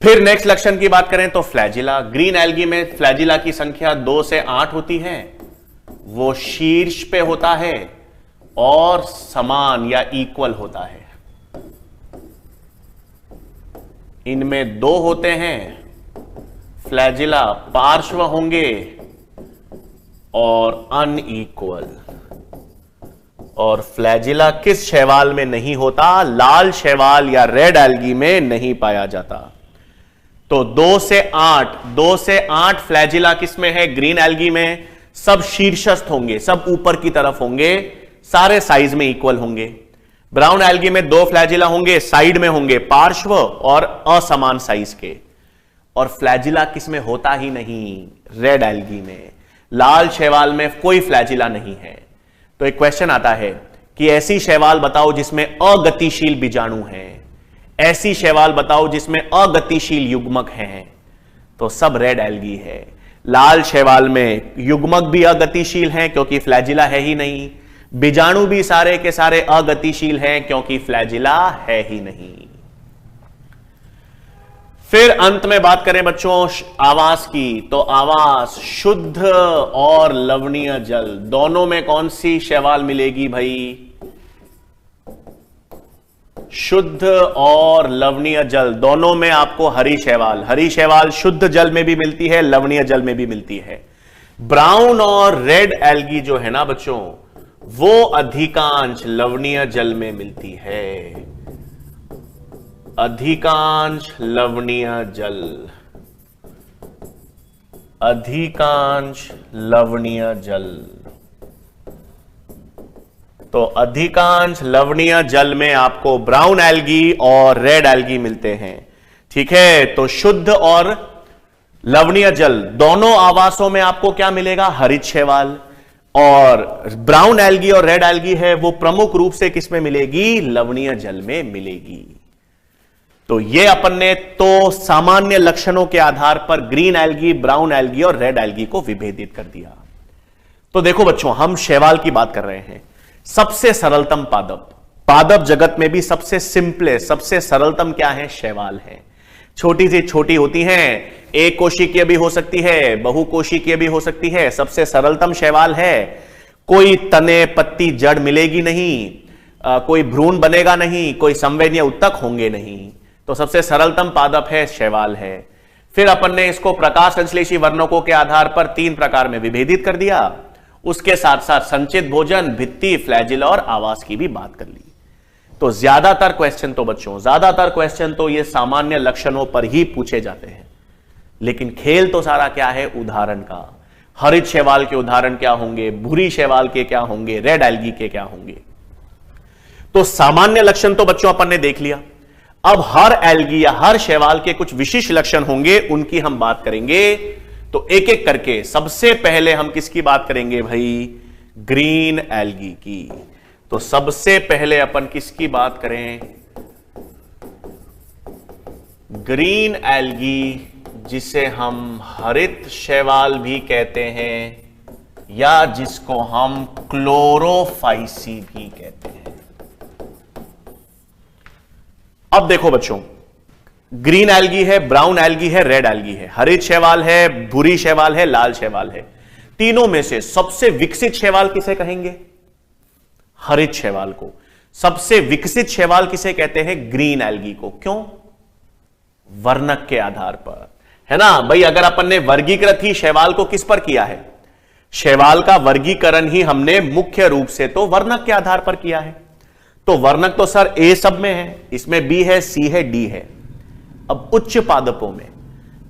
फिर नेक्स्ट लक्षण की बात करें तो फ्लैजिला। ग्रीन एल्गी में फ्लैजिला की संख्या 2 से 8 होती है, वो शीर्ष पे होता है और समान या इक्वल होता है। इनमें 2 होते हैं, फ्लैजिला पार्श्व होंगे और अनइक्वल। और फ्लैजिला किस शैवाल में नहीं होता? लाल शैवाल या रेड एल्गी में नहीं पाया जाता। तो 2 से 8 फ्लैजिला किसमें है? ग्रीन एल्गी में। सब शीर्षस्थ होंगे, सब ऊपर की तरफ होंगे, सारे साइज में इक्वल होंगे। ब्राउन एल्गी में 2 फ्लैजिला होंगे, साइड में होंगे, पार्श्व और असमान साइज के। और फ्लैजिला किसमें होता ही नहीं? रेड एल्गी में। लाल शैवाल में कोई फ्लैजिला नहीं है। तो एक क्वेश्चन आता है कि ऐसी शैवाल बताओ जिसमें अगतिशील बीजाणु हैं, ऐसी शैवाल बताओ जिसमें अगतिशील युग्मक हैं। तो सब रेड एल्गी है। लाल शैवाल में युग्मक भी अगतिशील हैं क्योंकि फ्लैजिला है ही नहीं, बीजाणु भी सारे के सारे अगतिशील हैं क्योंकि फ्लैजिला है ही नहीं। फिर अंत में बात करें बच्चों आवास की, तो आवास शुद्ध और लवणीय जल दोनों में कौन सी शैवाल मिलेगी भाई? शुद्ध और लवणीय जल दोनों में आपको हरी शैवाल। हरी शैवाल शुद्ध जल में भी मिलती है, लवणीय जल में भी मिलती है। ब्राउन और रेड एल्गी जो है ना बच्चों, वो अधिकांश लवणीय जल में मिलती है। अधिकांश लवणीय जल, अधिकांश लवणीय जल। तो अधिकांश लवणीय जल में आपको ब्राउन एल्गी और रेड एल्गी मिलते हैं। ठीक है, तो शुद्ध और लवणीय जल दोनों आवासों में आपको क्या मिलेगा? हरित शैवाल। और ब्राउन एल्गी और रेड एल्गी है वो प्रमुख रूप से किसमें मिलेगी? लवणीय जल में मिलेगी। तो ये अपन ने तो सामान्य लक्षणों के आधार पर ग्रीन एल्गी, ब्राउन एल्गी और रेड एल्गी को विभेदित कर दिया। तो देखो बच्चों, हम शैवाल की बात कर रहे हैं। सबसे सरलतम पादप, पादप जगत में भी सबसे सिंपलेस्ट, सबसे सरलतम क्या है? शैवाल है। छोटी से छोटी होती हैं, एक कोशिकीय भी हो सकती है, बहुकोशिकीय भी हो सकती है। सबसे सरलतम शैवाल है। कोई तने पत्ती जड़ मिलेगी नहीं, कोई भ्रूण बनेगा नहीं, कोई संवेदनीय उत्तक होंगे नहीं। तो सबसे सरलतम पादप है, शैवाल है। फिर अपन ने इसको प्रकाश संश्लेषी वर्णकों के आधार पर 3 प्रकार में विभेदित कर दिया। उसके साथ साथ संचित भोजन, भित्ति, फ्लैजिल और आवास की भी बात कर ली। तो ज्यादातर क्वेश्चन तो बच्चों, ज्यादातर क्वेश्चन तो ये सामान्य लक्षणों पर ही पूछे जाते हैं। लेकिन खेल तो सारा क्या है? उदाहरण का। हरित शैवाल के उदाहरण क्या होंगे, भूरी शैवाल के क्या होंगे, रेड एल्गी के क्या होंगे। तो सामान्य लक्षण तो बच्चों अपन ने देख लिया। अब हर एल्गी या हर शैवाल के कुछ विशिष्ट लक्षण होंगे, उनकी हम बात करेंगे। तो एक एक करके सबसे पहले हम किसकी बात करेंगे भाई? ग्रीन एल्गी की। तो सबसे पहले अपन किसकी बात करें? ग्रीन एल्गी, जिसे हम हरित शैवाल भी कहते हैं या जिसको हम क्लोरोफाइसी भी कहते हैं। अब देखो बच्चों, ग्रीन एल्गी है, ब्राउन एल्गी है, रेड एल्गी है, हरित शैवाल है, भूरी शैवाल है, लाल शैवाल है। तीनों में से सबसे विकसित शैवाल किसे कहेंगे? हरित शैवाल को। सबसे विकसित शैवाल किसे कहते हैं? ग्रीन एल्गी को। क्यों? वर्णक के आधार पर, है ना भाई। अगर अपन ने वर्गीकृत ही शैवाल को किस पर किया है? शैवाल का वर्गीकरण ही हमने मुख्य रूप से तो वर्णक के आधार पर किया है। तो वर्णक तो सर ए सब में है, इसमें बी है, सी है, डी है। अब उच्च पादपों में,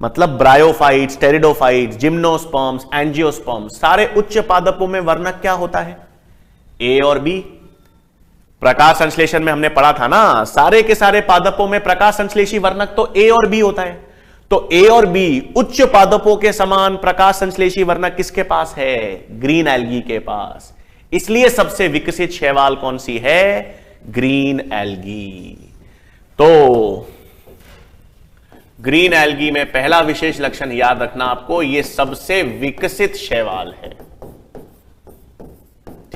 मतलब ब्रायोफाइट्स, टेरिडोफाइट्स, जिम्नोस्पर्म्स, एंजियोस्पर्म्स, सारे उच्च पादपों में वर्णक क्या होता है? ए और बी। प्रकाश संश्लेषण में हमने पढ़ा था ना, सारे के सारे पादपों में प्रकाश संश्लेषी वर्णक तो ए और बी होता है। तो ए और बी उच्च पादपों के समान प्रकाश संश्लेषी वर्णक किसके पास है? ग्रीन एल्गी के पास। इसलिए सबसे विकसित शैवाल कौन सी है? Green algae. तो ग्रीन एल्गी में पहला विशेष लक्षण याद रखना आपको, यह सबसे विकसित शैवाल है।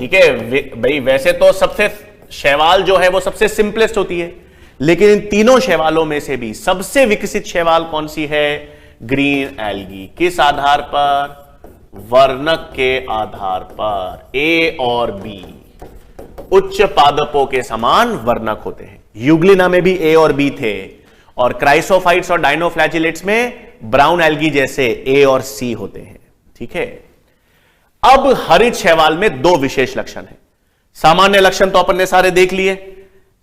ठीक है भाई, वैसे तो सबसे शैवाल जो है वो सबसे सिंपलेस्ट होती है, लेकिन इन तीनों शैवालों में से भी सबसे विकसित शैवाल कौन सी है? Green algae. किस आधार पर? वर्णक के आधार पर। ए और बी उच्च पादपों के समान वर्णक होते हैं। यूग्लिना में भी ए और बी थे, और क्राइसोफाइट्स और डायनोफ्लैजिलेट्स में ब्राउन एल्गी जैसे ए और सी होते हैं। ठीक है, अब हरित शैवाल में दो विशेष लक्षण हैं। सामान्य लक्षण तो अपन ने सारे देख लिए।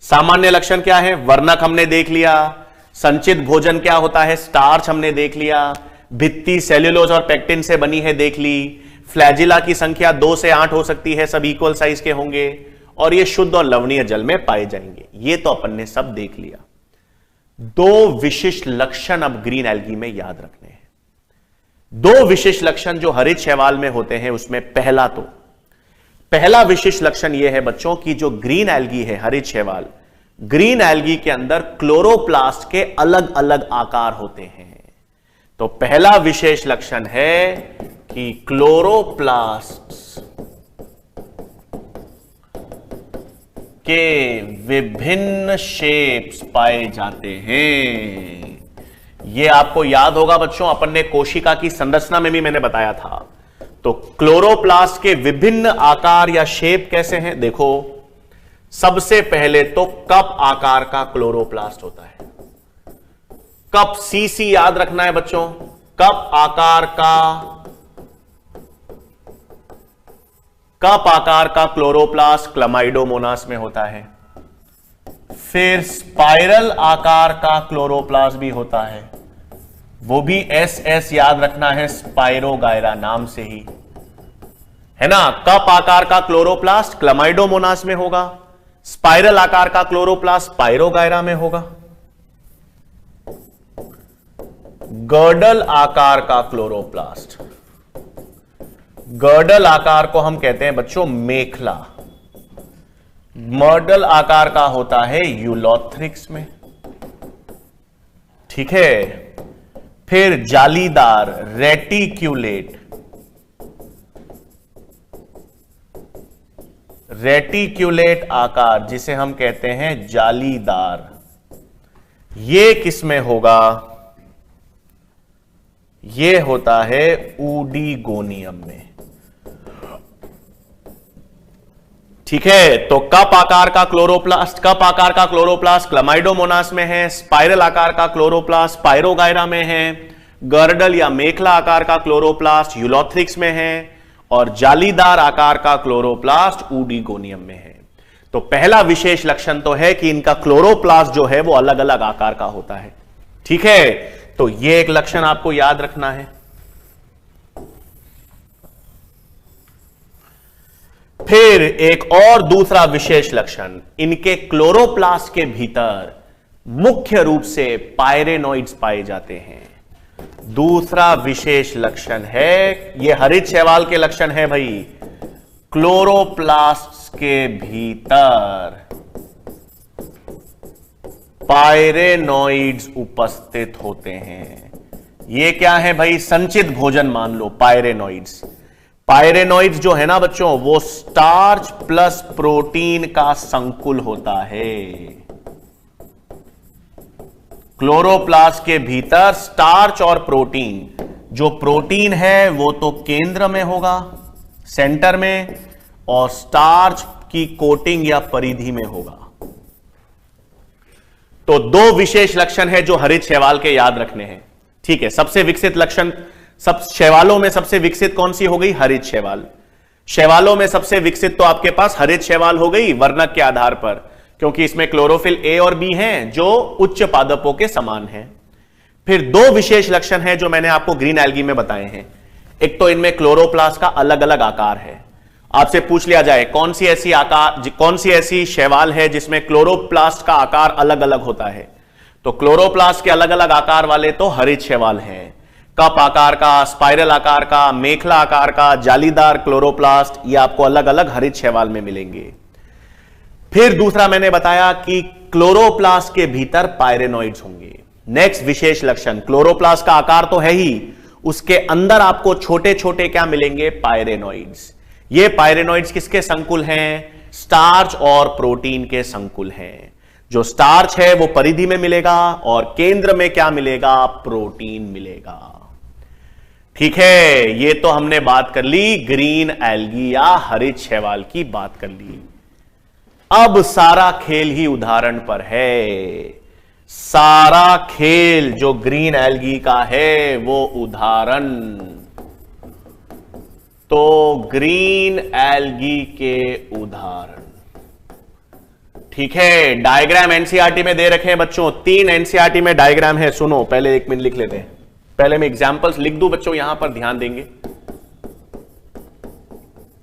सामान्य लक्षण क्या है? वर्णक हमने देख लिया। संचित भोजन क्या होता है? स्टार्च हमने देख लिया। भित्ति सेल्यूलोज और पेक्टिन से बनी है, देख ली। फ्लैजिला की संख्या 2 से 8 हो सकती है, सब इक्वल साइज के होंगे, और ये शुद्ध और लवणीय जल में पाए जाएंगे। ये तो अपन ने सब देख लिया। दो विशिष्ट लक्षण अब ग्रीन एल्गी में याद रखने हैं। दो विशिष्ट लक्षण जो हरित शैवाल में होते हैं, उसमें पहला विशिष्ट लक्षण यह है बच्चों की जो ग्रीन एल्गी है, हरित शैवाल, ग्रीन एल्गी के अंदर क्लोरोप्लास्ट के अलग अलग आकार होते हैं। तो पहला विशेष लक्षण है कि क्लोरोप्लास्ट के विभिन्न शेप्स पाए जाते हैं। यह आपको याद होगा बच्चों, अपन ने कोशिका की संरचना में भी मैंने बताया था। तो क्लोरोप्लास्ट के विभिन्न आकार या शेप कैसे हैं? देखो, सबसे पहले तो कप आकार का क्लोरोप्लास्ट होता है। कप, सीसी याद रखना है बच्चों। कप आकार का क्लोरोप्लास्ट क्लमाइडोमोनास में होता है। फिर स्पाइरल आकार का क्लोरोप्लास्ट भी होता है, वो भी SS याद रखना है, स्पाइरोगायरा नाम से ही है ना। कप आकार का क्लोरोप्लास्ट क्लमाइडोमोनास में होगा, स्पाइरल आकार का क्लोरोप्लास्ट स्पाइरोगायरा में होगा। गर्डल आकार का क्लोरोप्लास्ट, गर्डल आकार को हम कहते हैं बच्चों मेखला। मर्डल आकार का होता है यूलोथ्रिक्स में। ठीक है, फिर जालीदार रेटिक्यूलेट आकार जिसे हम कहते हैं जालीदार, ये किसमें होगा? ये होता है ऊडीगोनियम में। ठीक है, तो कप आकार का क्लोरोप्लास्ट क्लमाइडोमोनास में है, स्पाइरल आकार का क्लोरोप्लास्ट स्पाइरोगायरा में है, गर्डल या मेखला आकार का क्लोरोप्लास्ट यूलोथ्रिक्स में है, और जालीदार आकार का क्लोरोप्लास्ट ऊडीगोनियम में है। तो पहला विशेष लक्षण तो है कि इनका क्लोरोप्लास्ट जो है वो अलग अलग आकार का होता है। ठीक है, तो यह एक लक्षण आपको याद रखना है। फिर एक और दूसरा विशेष लक्षण, इनके क्लोरोप्लास्ट के भीतर मुख्य रूप से पायरेनोइड्स पाए जाते हैं। दूसरा विशेष लक्षण है, यह हरित शैवाल के लक्षण है भाई, क्लोरोप्लास्ट के भीतर पायरेनोइड्स उपस्थित होते हैं। ये क्या है भाई? संचित भोजन मान लो, पायरेनोइड्स। पायरेनोइड्स जो है ना बच्चों, वो स्टार्च प्लस प्रोटीन का संकुल होता है। क्लोरोप्लास्ट के भीतर स्टार्च और प्रोटीन, जो प्रोटीन है वो तो केंद्र में होगा, सेंटर में, और स्टार्च की कोटिंग या परिधि में होगा। तो दो विशेष लक्षण है जो हरित शैवाल के याद रखने हैं। ठीक है, सबसे विकसित लक्षण, सब शैवालों में सबसे विकसित कौन सी हो गई? हरित शैवाल। शैवालों में सबसे विकसित तो आपके पास हरित शैवाल हो गई वर्णक के आधार पर, क्योंकि इसमें क्लोरोफिल ए और बी हैं जो उच्च पादपों के समान हैं। फिर दो विशेष लक्षण हैं जो मैंने आपको ग्रीन एल्गी में बताए हैं। एक तो इनमें क्लोरोप्लास्ट का अलग अलग आकार है। आपसे पूछ लिया जाए कौन सी ऐसी शैवाल है जिसमें क्लोरोप्लास्ट का आकार अलग अलग होता है, तो क्लोरोप्लास्ट के अलग अलग आकार वाले तो हरित शैवाल हैं। कप आकार का, स्पाइरल आकार का, मेखला आकार का, जालीदार क्लोरोप्लास्ट, ये आपको अलग अलग हरित शैवाल में मिलेंगे। फिर दूसरा मैंने बताया कि क्लोरोप्लास्ट के भीतर पायरेनोइड्स होंगे। नेक्स्ट विशेष लक्षण, क्लोरोप्लास्ट का आकार तो है ही, उसके अंदर आपको छोटे छोटे क्या मिलेंगे? पायरेनोइड्स। ये पायरेनोइड्स किसके संकुल हैं? स्टार्च और प्रोटीन के संकुल हैं। जो स्टार्च है वो परिधि में मिलेगा और केंद्र में क्या मिलेगा? प्रोटीन मिलेगा। ठीक है, ये तो हमने बात कर ली ग्रीन एल्गी या हरित शैवाल की बात कर ली। अब सारा खेल ही उदाहरण पर है। सारा खेल जो ग्रीन एल्गी का है वो उदाहरण। तो ग्रीन एल्गी के उदाहरण, ठीक है। डायग्राम एनसीईआरटी में दे रखे हैं बच्चों, 3 एनसीईआरटी में डायग्राम है। सुनो, पहले 1 मिनट लिख लेते हैं। पहले मैं एग्जांपल्स लिख दूं बच्चों, यहां पर ध्यान देंगे।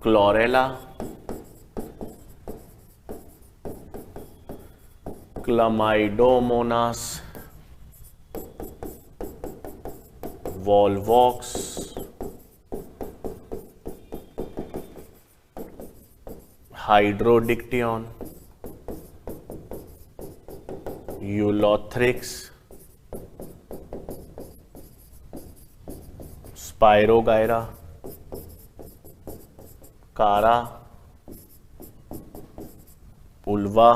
Chlorella, Chlamydomonas, Volvox, Hydrodictyon, Ulothrix, Spirogyra, Chara, Ulva,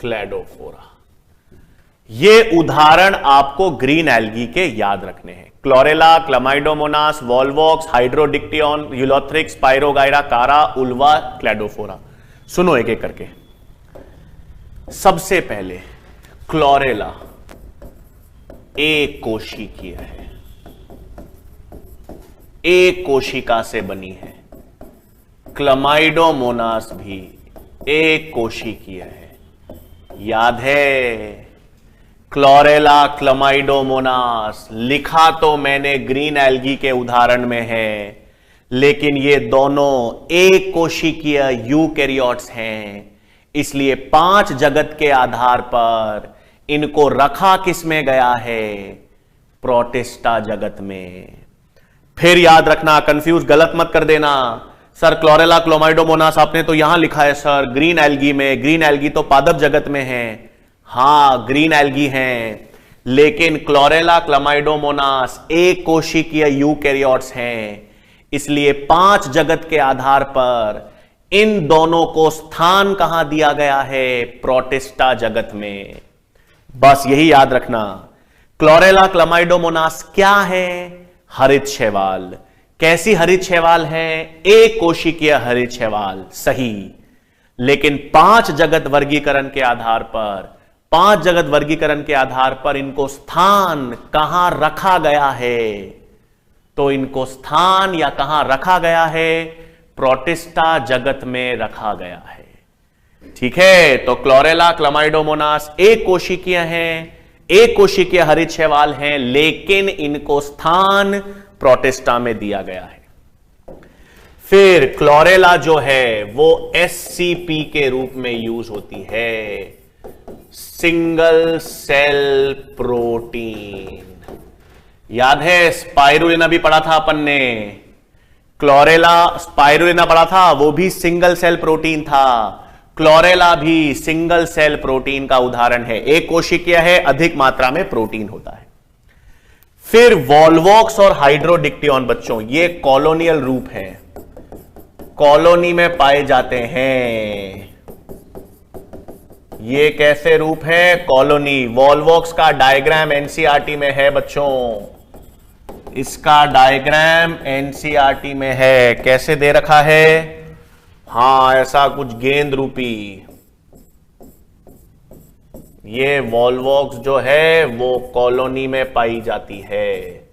Cladophora. ये उदाहरण आपको ग्रीन एल्गी के याद रखने हैं। Chlorella, Chlamydomonas, Volvox, Hydrodictyon, Ulothrix, Spirogyra, Chara, Ulva, Cladophora. सुनो एक एक करके। सबसे पहले क्लोरेला एक कोशिकीय है, एक कोशिका से बनी है। क्लमाइडोमोनास भी एक कोशिकीय है। याद है, क्लोरेला, क्लमाइडोमोनास लिखा तो मैंने ग्रीन एल्गी के उदाहरण में है, लेकिन ये दोनों एक कोशिकीय यूकैरियोट्स हैं। इसलिए 5 जगत के आधार पर इनको रखा किस में गया है? प्रोटिस्टा जगत में। फिर याद रखना, कंफ्यूज गलत मत कर देना। सर क्लोरेला, क्लोमाइडोमोनास आपने तो यहां लिखा है सर ग्रीन एल्गी में। ग्रीन एल्गी तो पादप जगत में है। हां, ग्रीन एल्गी हैं, लेकिन क्लोरेला, क्लमाइडोमोनास एक कोशिकीय यूकैरियोट्स हैं। इसलिए 5 जगत के आधार पर इन दोनों को स्थान कहां दिया गया है? प्रोटिस्टा जगत में। बस यही याद रखना। क्लोरेला, क्लमाइडोमोनास क्या है? हरित शैवाल। कैसी हरित शैवाल है? एक कोशिकीय हरित शैवाल, सही। लेकिन 5 जगत वर्गीकरण के आधार पर, 5 जगत वर्गीकरण के आधार पर इनको स्थान कहां रखा गया है? तो इनको स्थान या कहां रखा गया है? प्रोटिस्टा जगत में रखा गया है। ठीक है, तो क्लोरेला, क्लमाइडोमोनास एक कोशिकीय हैं, एक कोशिकीय हरित शैवाल हैं, लेकिन इनको स्थान प्रोटिस्टा में दिया गया है। फिर क्लोरेला जो है वो एससीपी के रूप में यूज होती है, सिंगल सेल प्रोटीन। याद है, स्पाइरुलिना भी पढ़ा था अपन ने। क्लोरेला, स्पाइरुलिना पढ़ा था, वो भी सिंगल सेल प्रोटीन था। क्लोरेला भी सिंगल सेल प्रोटीन का उदाहरण है। एक कोशिकीय है, अधिक मात्रा में प्रोटीन होता है। फिर वॉल्वॉक्स और हाइड्रोडिक्टियन बच्चों, ये कॉलोनियल रूप है, कॉलोनी में पाए जाते हैं। ये कैसे रूप है? कॉलोनी। वॉल्वॉक्स का डायग्राम एनसीईआरटी में है बच्चों, इसका डायग्राम एनसीईआरटी में है। कैसे दे रखा है? हां, ऐसा कुछ गेंद रूपी। ये वॉल्वॉक्स जो है वो कॉलोनी में पाई जाती है।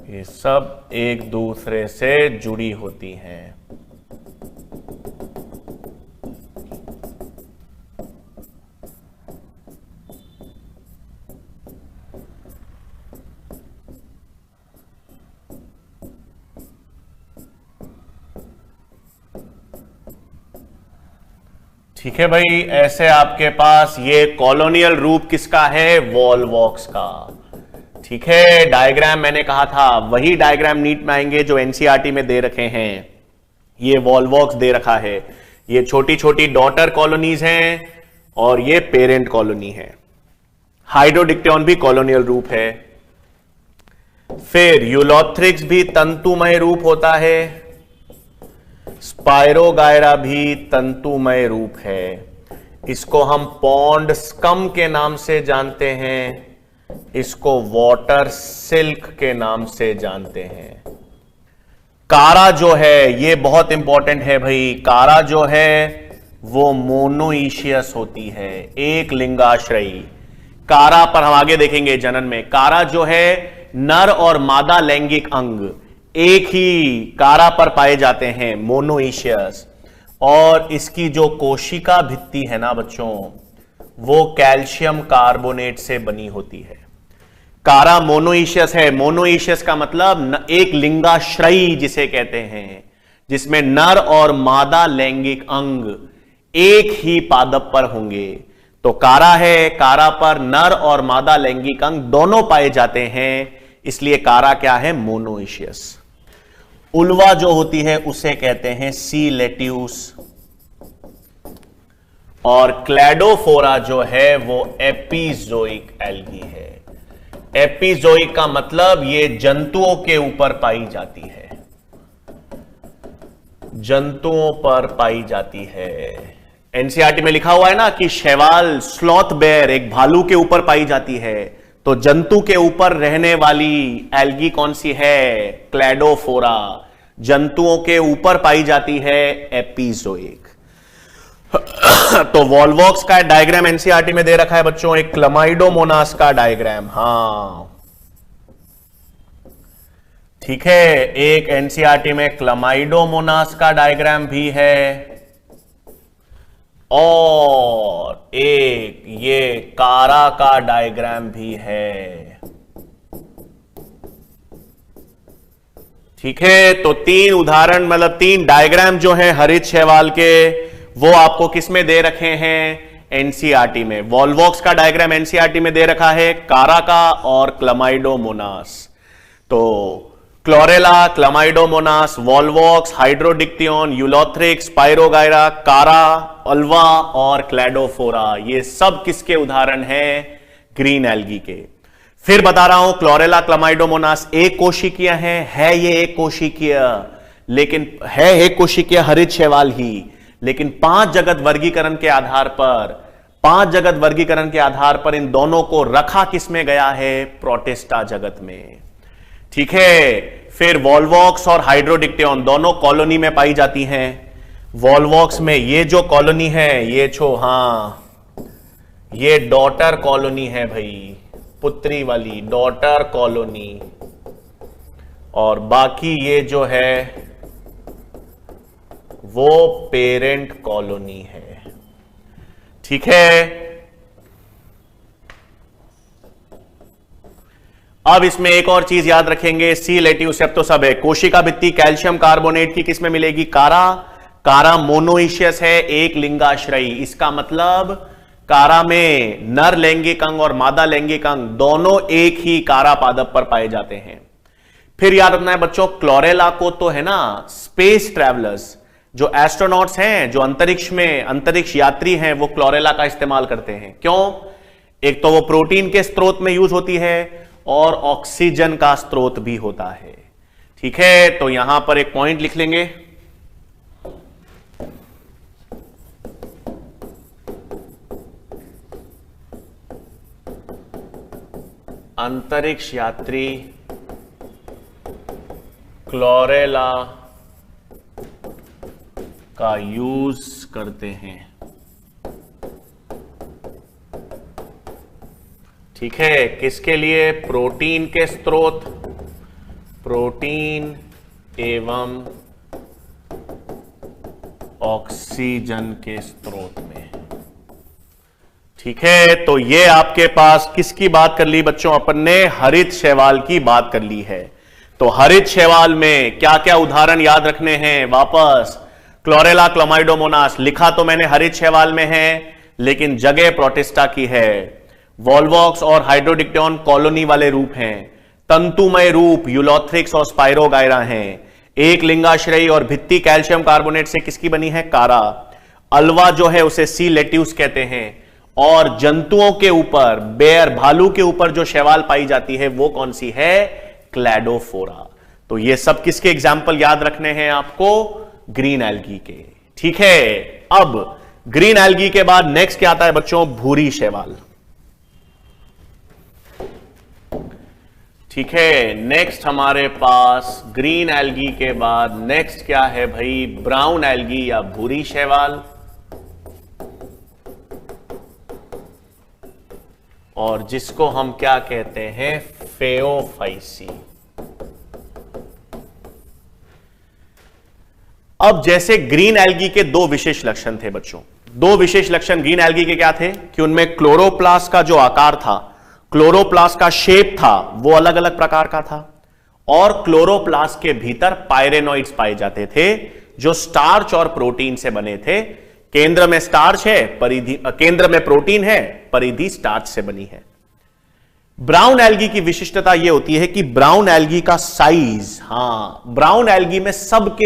ये सब एक दूसरे से जुड़ी होती हैं। ठीक है भाई, ऐसे आपके पास ये कॉलोनियल रूप किसका है? वॉल्वॉक्स का। ठीक है, डायग्राम मैंने कहा था वही डायग्राम नीट में आएंगे जो एनसीईआरटी में दे रखे हैं। ये वॉल्वॉक्स दे रखा है, ये छोटी छोटी डॉटर कॉलोनीज हैं और ये पेरेंट कॉलोनी है। हाइड्रोडिक्टियन भी कॉलोनियल रूप है। फिर यूलोथ्रिक्स भी तंतुमय रूप होता है, स्पाइरोगायरा भी तंतुमय रूप है। इसको हम पॉन्ड स्कम के नाम से जानते हैं, इसको वाटर सिल्क के नाम से जानते हैं। कारा जो है ये बहुत इंपॉर्टेंट है भाई, कारा जो है वो मोनोइशियस होती है, एक लिंगाश्रयी। कारा पर हम आगे देखेंगे जनन में। कारा जो है नर और मादा लैंगिक अंग एक ही कारा पर पाए जाते हैं, मोनोइशियस। और इसकी जो कोशिका भित्ति है ना बच्चों, वो कैल्शियम कार्बोनेट से बनी होती है। कारा मोनोइशियस है। मोनोइशियस का मतलब एक लिंगाश्रयी जिसे कहते हैं, जिसमें नर और मादा लैंगिक अंग एक ही पादप पर होंगे। तो कारा है, कारा पर नर और मादा लैंगिक अंग दोनों पाए जाते हैं, इसलिए कारा क्या है? मोनोइशियस। उल्वा जो होती है उसे कहते हैं सी लेट्यूस, और क्लैडोफोरा जो है वो एपिजोइक एल्गी है। एपिजोइक का मतलब ये जंतुओं के ऊपर पाई जाती है, जंतुओं पर पाई जाती है। एनसीईआरटी में लिखा हुआ है ना कि शैवाल स्लॉथ बेयर एक भालू के ऊपर पाई जाती है, तो जंतु के ऊपर रहने वाली एल्गी कौन सी है? क्लैडोफोरा। जंतुओं के ऊपर पाई जाती है एपिजोइक। तो वॉल्वॉक्स का डायग्राम एनसीईआरटी में दे रखा है बच्चों, एक क्लमाइडोमोनास का डायग्राम। हां ठीक है, एक एनसीईआरटी में क्लमाइडोमोनास का डायग्राम भी है, और एक ये कारा का डायग्राम भी है। ठीक है, तो तीन उदाहरण मतलब तीन डायग्राम जो है हरित शैवाल के, वो आपको किस में दे रखे हैं? एनसीईआरटी में। वॉल्वॉक्स का डायग्राम एनसीईआरटी में दे रखा है, कारा का और क्लमाइडोमोनास। तो Chlorella, Chlamydomonas, Volvox, Hydrodictyon, Ulothrix, Spirogyra, Chara, Ulva और क्लैडोफोरा, ये सब किसके उदाहरण हैं? ग्रीन एल्गी के। फिर बता रहा हूं, क्लोरेला, क्लमाइडोमोनास एक कोशिकीय है ये एक कोशिकीय, लेकिन है एक कोशिकीय हरित शैवाल ही, लेकिन पांच जगत वर्गीकरण के आधार पर इन दोनों को रखा किसमें गया है? प्रोटिस्टा जगत में। ठीक है, फिर वॉल्वॉक्स और हाइड्रोडिक्टियन दोनों कॉलोनी में पाई जाती हैं। वॉल्वॉक्स में ये जो कॉलोनी है ये ये डॉटर कॉलोनी है भाई, पुत्री वाली डॉटर कॉलोनी, और बाकी ये जो है वो पेरेंट कॉलोनी है। ठीक है, अब इसमें एक और चीज याद रखेंगे, सी लेट्यूस अब तो सब है। कोशिका भित्ति कैल्शियम कार्बोनेट की किसमें मिलेगी? कारा। कारा मोनोइशियस है, एक लिंगाश्रयी। इसका मतलब कारा में नर लैंगिक अंग और मादा लैंगिक अंग दोनों एक ही कारा पादप पर पाए जाते हैं। फिर याद रखना है बच्चों, क्लोरेला को तो है ना स्पेस ट्रैवलर्स, जो एस्ट्रोनॉट्स हैं, जो अंतरिक्ष में अंतरिक्ष यात्री हैं, वो क्लोरेला का इस्तेमाल करते हैं। क्यों? एक तो वो प्रोटीन के स्रोत में यूज होती है और ऑक्सीजन का स्रोत भी होता है। ठीक है, तो यहां पर एक पॉइंट लिख लेंगे, अंतरिक्ष यात्री क्लोरेला का यूज करते हैं। ठीक है, किसके लिए? प्रोटीन के स्रोत, प्रोटीन एवं ऑक्सीजन के स्रोत में। ठीक है, तो ये आपके पास किसकी बात कर ली बच्चों? अपन ने हरित शैवाल की बात कर ली है। तो हरित शैवाल में क्या क्या उदाहरण याद रखने हैं? वापस क्लोरेला क्लोमाइडोमोनास लिखा तो मैंने हरित शैवाल में है, लेकिन जगह प्रोटिस्टा की है। वॉल्वॉक्स और हाइड्रोडिक्टोन कॉलोनी वाले रूप हैं। तंतुमय रूप यूलोथ्रिक्स और स्पाइरोगायरा हैं। एक लिंगाश्रयी और भित्ति कैल्शियम कार्बोनेट से किसकी बनी है? कारा। अल्वा जो है उसे सी लेट्यूस कहते हैं। और जंतुओं के ऊपर, बेर भालू के ऊपर जो शैवाल पाई जाती है वो कौन सी है? क्लैडोफोरा। तो ये सब किसके एग्जाम्पल याद रखने हैं आपको? ग्रीन एल्गी के। ठीक है, अब ग्रीन एल्गी के बाद नेक्स्ट क्या आता है बच्चों? भूरी शैवाल। ठीक है, नेक्स्ट हमारे पास ग्रीन एल्गी के बाद नेक्स्ट क्या है भाई? ब्राउन एल्गी या भूरी शैवाल। और जिसको हम क्या कहते हैं? फेओफाइसी। अब जैसे ग्रीन एल्गी के दो विशेष लक्षण थे बच्चों, दो विशेष लक्षण ग्रीन एल्गी के क्या थे? कि उनमें क्लोरोप्लास्ट का जो आकार था, क्लोरोप्लास्ट का शेप था, वो अलग अलग प्रकार का था। और क्लोरोप्लास्ट के भीतर पायरेनोइड्स पाए जाते थे जो स्टार्च और प्रोटीन से बने थे। केंद्र में स्टार्च है, परिधि केंद्र में प्रोटीन है, परिधि स्टार्च से बनी है। ब्राउन एल्गी की विशिष्टता यह होती है कि ब्राउन एल्गी का साइज, ब्राउन एल्गी में सब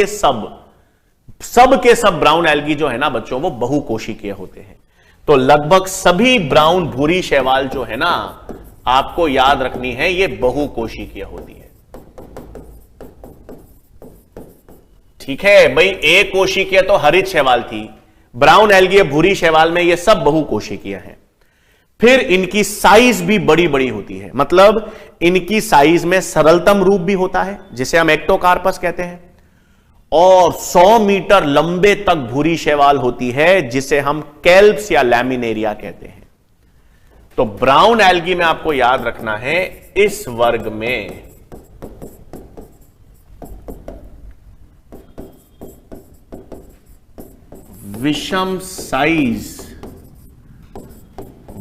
के सब ब्राउन एल्गी जो है ना बच्चों, वो बहुकोशिकीय होते हैं। तो लगभग सभी ब्राउन भूरी शैवाल जो है ना, आपको याद रखनी है, ये बहुकोशिकीय होती है। ठीक है भाई, एक कोशिकीय तो हरित शैवाल थी, ब्राउन एल्गी भूरी शैवाल में ये सब बहुकोशिकीय हैं। फिर इनकी साइज भी बड़ी बड़ी होती है, मतलब इनकी साइज में सरलतम रूप भी होता है जिसे हम एक्टोकार्पस कहते हैं। और 100 मीटर लंबे तक भूरी शैवाल होती है जिसे हम कैल्प्स या लैमिनेरिया कहते हैं। तो ब्राउन एल्गी में आपको याद रखना है, इस वर्ग में विषम साइज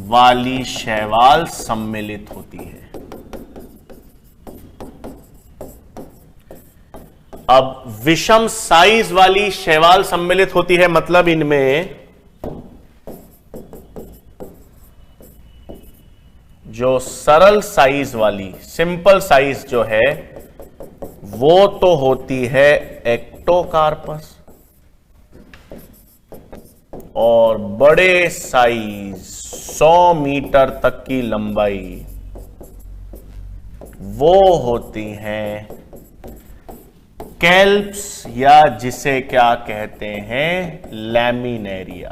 वाली शैवाल सम्मिलित होती है। अब विषम साइज वाली शैवाल सम्मिलित होती है, मतलब इनमें जो सरल साइज वाली, सिंपल साइज जो है, वो तो होती है एक्टोकार्पस, और बड़े साइज 100 मीटर तक की लंबाई वो होती हैं कैल्प्स, या जिसे क्या कहते हैं? लैमिनेरिया।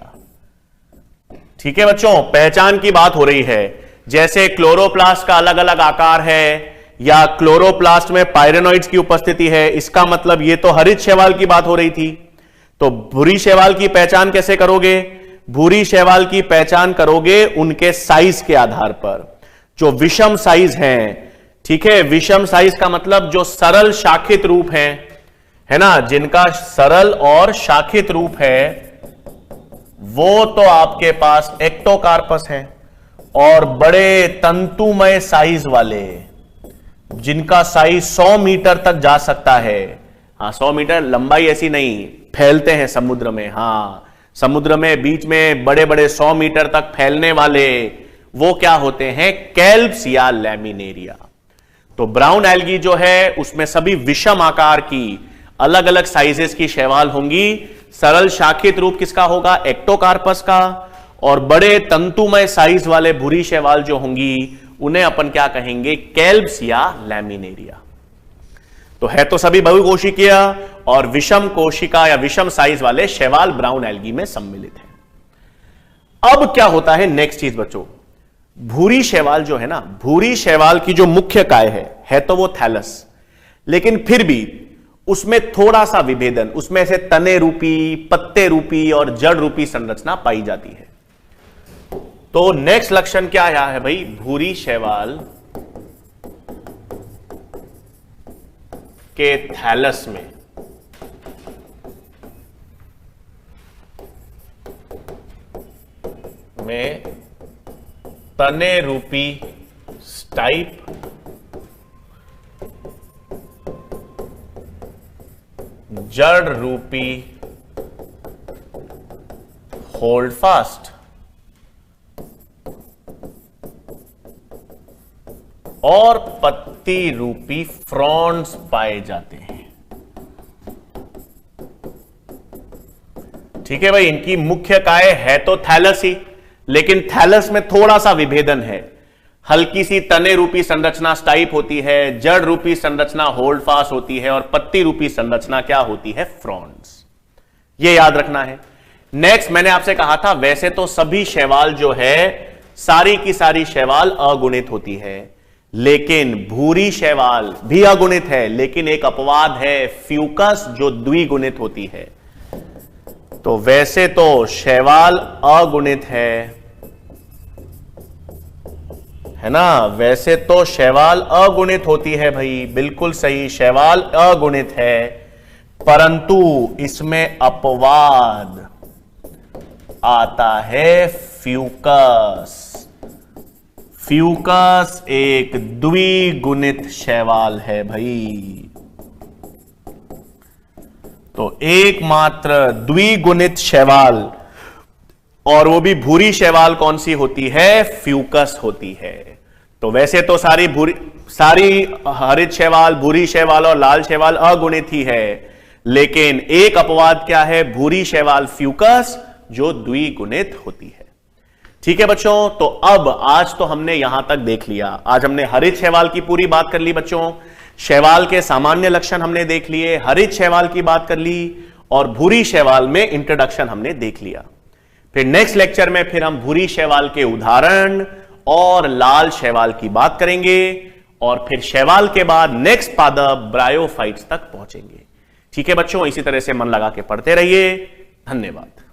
ठीक है बच्चों, पहचान की बात हो रही है। जैसे क्लोरोप्लास्ट का अलग अलग आकार है, या क्लोरोप्लास्ट में पायरेनोइड्स की उपस्थिति है, इसका मतलब ये तो हरित शैवाल की बात हो रही थी। तो भूरी शैवाल की पहचान कैसे करोगे? भूरी शैवाल की पहचान करोगे उनके साइज के आधार पर, जो विषम साइज हैं। ठीक है, विषम साइज का मतलब जो सरल शाखित रूप है ना, जिनका सरल और शाखित रूप है, वो तो आपके पास एक्टोकार्पस है। और बड़े तंतुमय साइज वाले, जिनका साइज 100 मीटर तक जा सकता है। 100 मीटर लंबाई ऐसी नहीं, फैलते हैं समुद्र में। समुद्र में बीच में बड़े बड़े 100 मीटर तक फैलने वाले, वो क्या होते हैं? कैल्प्स या लैमिनेरिया। तो ब्राउन एल्गी जो है उसमें सभी विषम आकार की, अलग अलग साइजेस की शैवाल होंगी। सरल शाखित रूप किसका होगा? एक्टोकार्पस का। और बड़े तंतुमय साइज वाले भूरी शैवाल जो होंगी, उन्हें अपन क्या कहेंगे? कैल्प्स या लैमिनेरिया। तो है तो सभी बहुकोशिकीय और विषम कोशिका या विषम साइज वाले शैवाल ब्राउन एल्गी में सम्मिलित है। अब क्या होता है नेक्स्ट चीज बच्चों? भूरी शैवाल जो है ना, भूरी शैवाल की जो मुख्य काय है तो वो थैलस, लेकिन फिर भी उसमें थोड़ा सा विभेदन, उसमें से तने रूपी, पत्ते रूपी और जड़ रूपी संरचना पाई जाती है। तो नेक्स्ट लक्षण क्या आया है भाई? भूरी शैवाल के थैलस में तने रूपी स्टाइप, जड़ रूपी होल्ड फास्ट और पत्ती रूपी फ्रॉन्स पाए जाते हैं। ठीक है भाई, इनकी मुख्य काय है तो थैलस ही, लेकिन थैलस में थोड़ा सा विभेदन है। हल्की सी तने रूपी संरचना स्टाइप होती है, जड़ रूपी संरचना होल्ड फास्ट होती है, और पत्ती रूपी संरचना क्या होती है? फ्रॉन्स। ये याद रखना है। नेक्स्ट, मैंने आपसे कहा था वैसे तो सभी शैवाल जो है, सारी की सारी शैवाल अगुणित होती है, लेकिन भूरी शैवाल भी अगुणित है, लेकिन एक अपवाद है, फ्यूकस, जो द्विगुणित होती है। तो वैसे तो शैवाल अगुणित है ना? वैसे तो शैवाल अगुणित होती है भाई, बिल्कुल सही, शैवाल अगुणित है, परंतु इसमें अपवाद आता है फ्यूकस। फ्यूकस एक द्विगुणित शैवाल है भाई। तो एकमात्र द्विगुणित शैवाल, और वो भी भूरी शैवाल कौन सी होती है? फ्यूकस होती है। तो वैसे तो सारी हरित शैवाल, भूरी शैवाल और लाल शैवाल अगुणित ही है, लेकिन एक अपवाद क्या है? भूरी शैवाल फ्यूकस, जो द्विगुणित होती है। ठीक है बच्चों, तो अब आज तो हमने यहां तक देख लिया। आज हमने हरित शैवाल की पूरी बात कर ली बच्चों, शैवाल के सामान्य लक्षण हमने देख लिए, हरित शैवाल की बात कर ली, और भूरी शैवाल में इंट्रोडक्शन हमने देख लिया। फिर नेक्स्ट लेक्चर में फिर हम भूरी शैवाल के उदाहरण और लाल शैवाल की बात करेंगे, और फिर शैवाल के बाद नेक्स्ट पादप ब्रायोफाइट्स तक पहुंचेंगे। ठीक है बच्चों, इसी तरह से मन लगा के पढ़ते रहिए। धन्यवाद।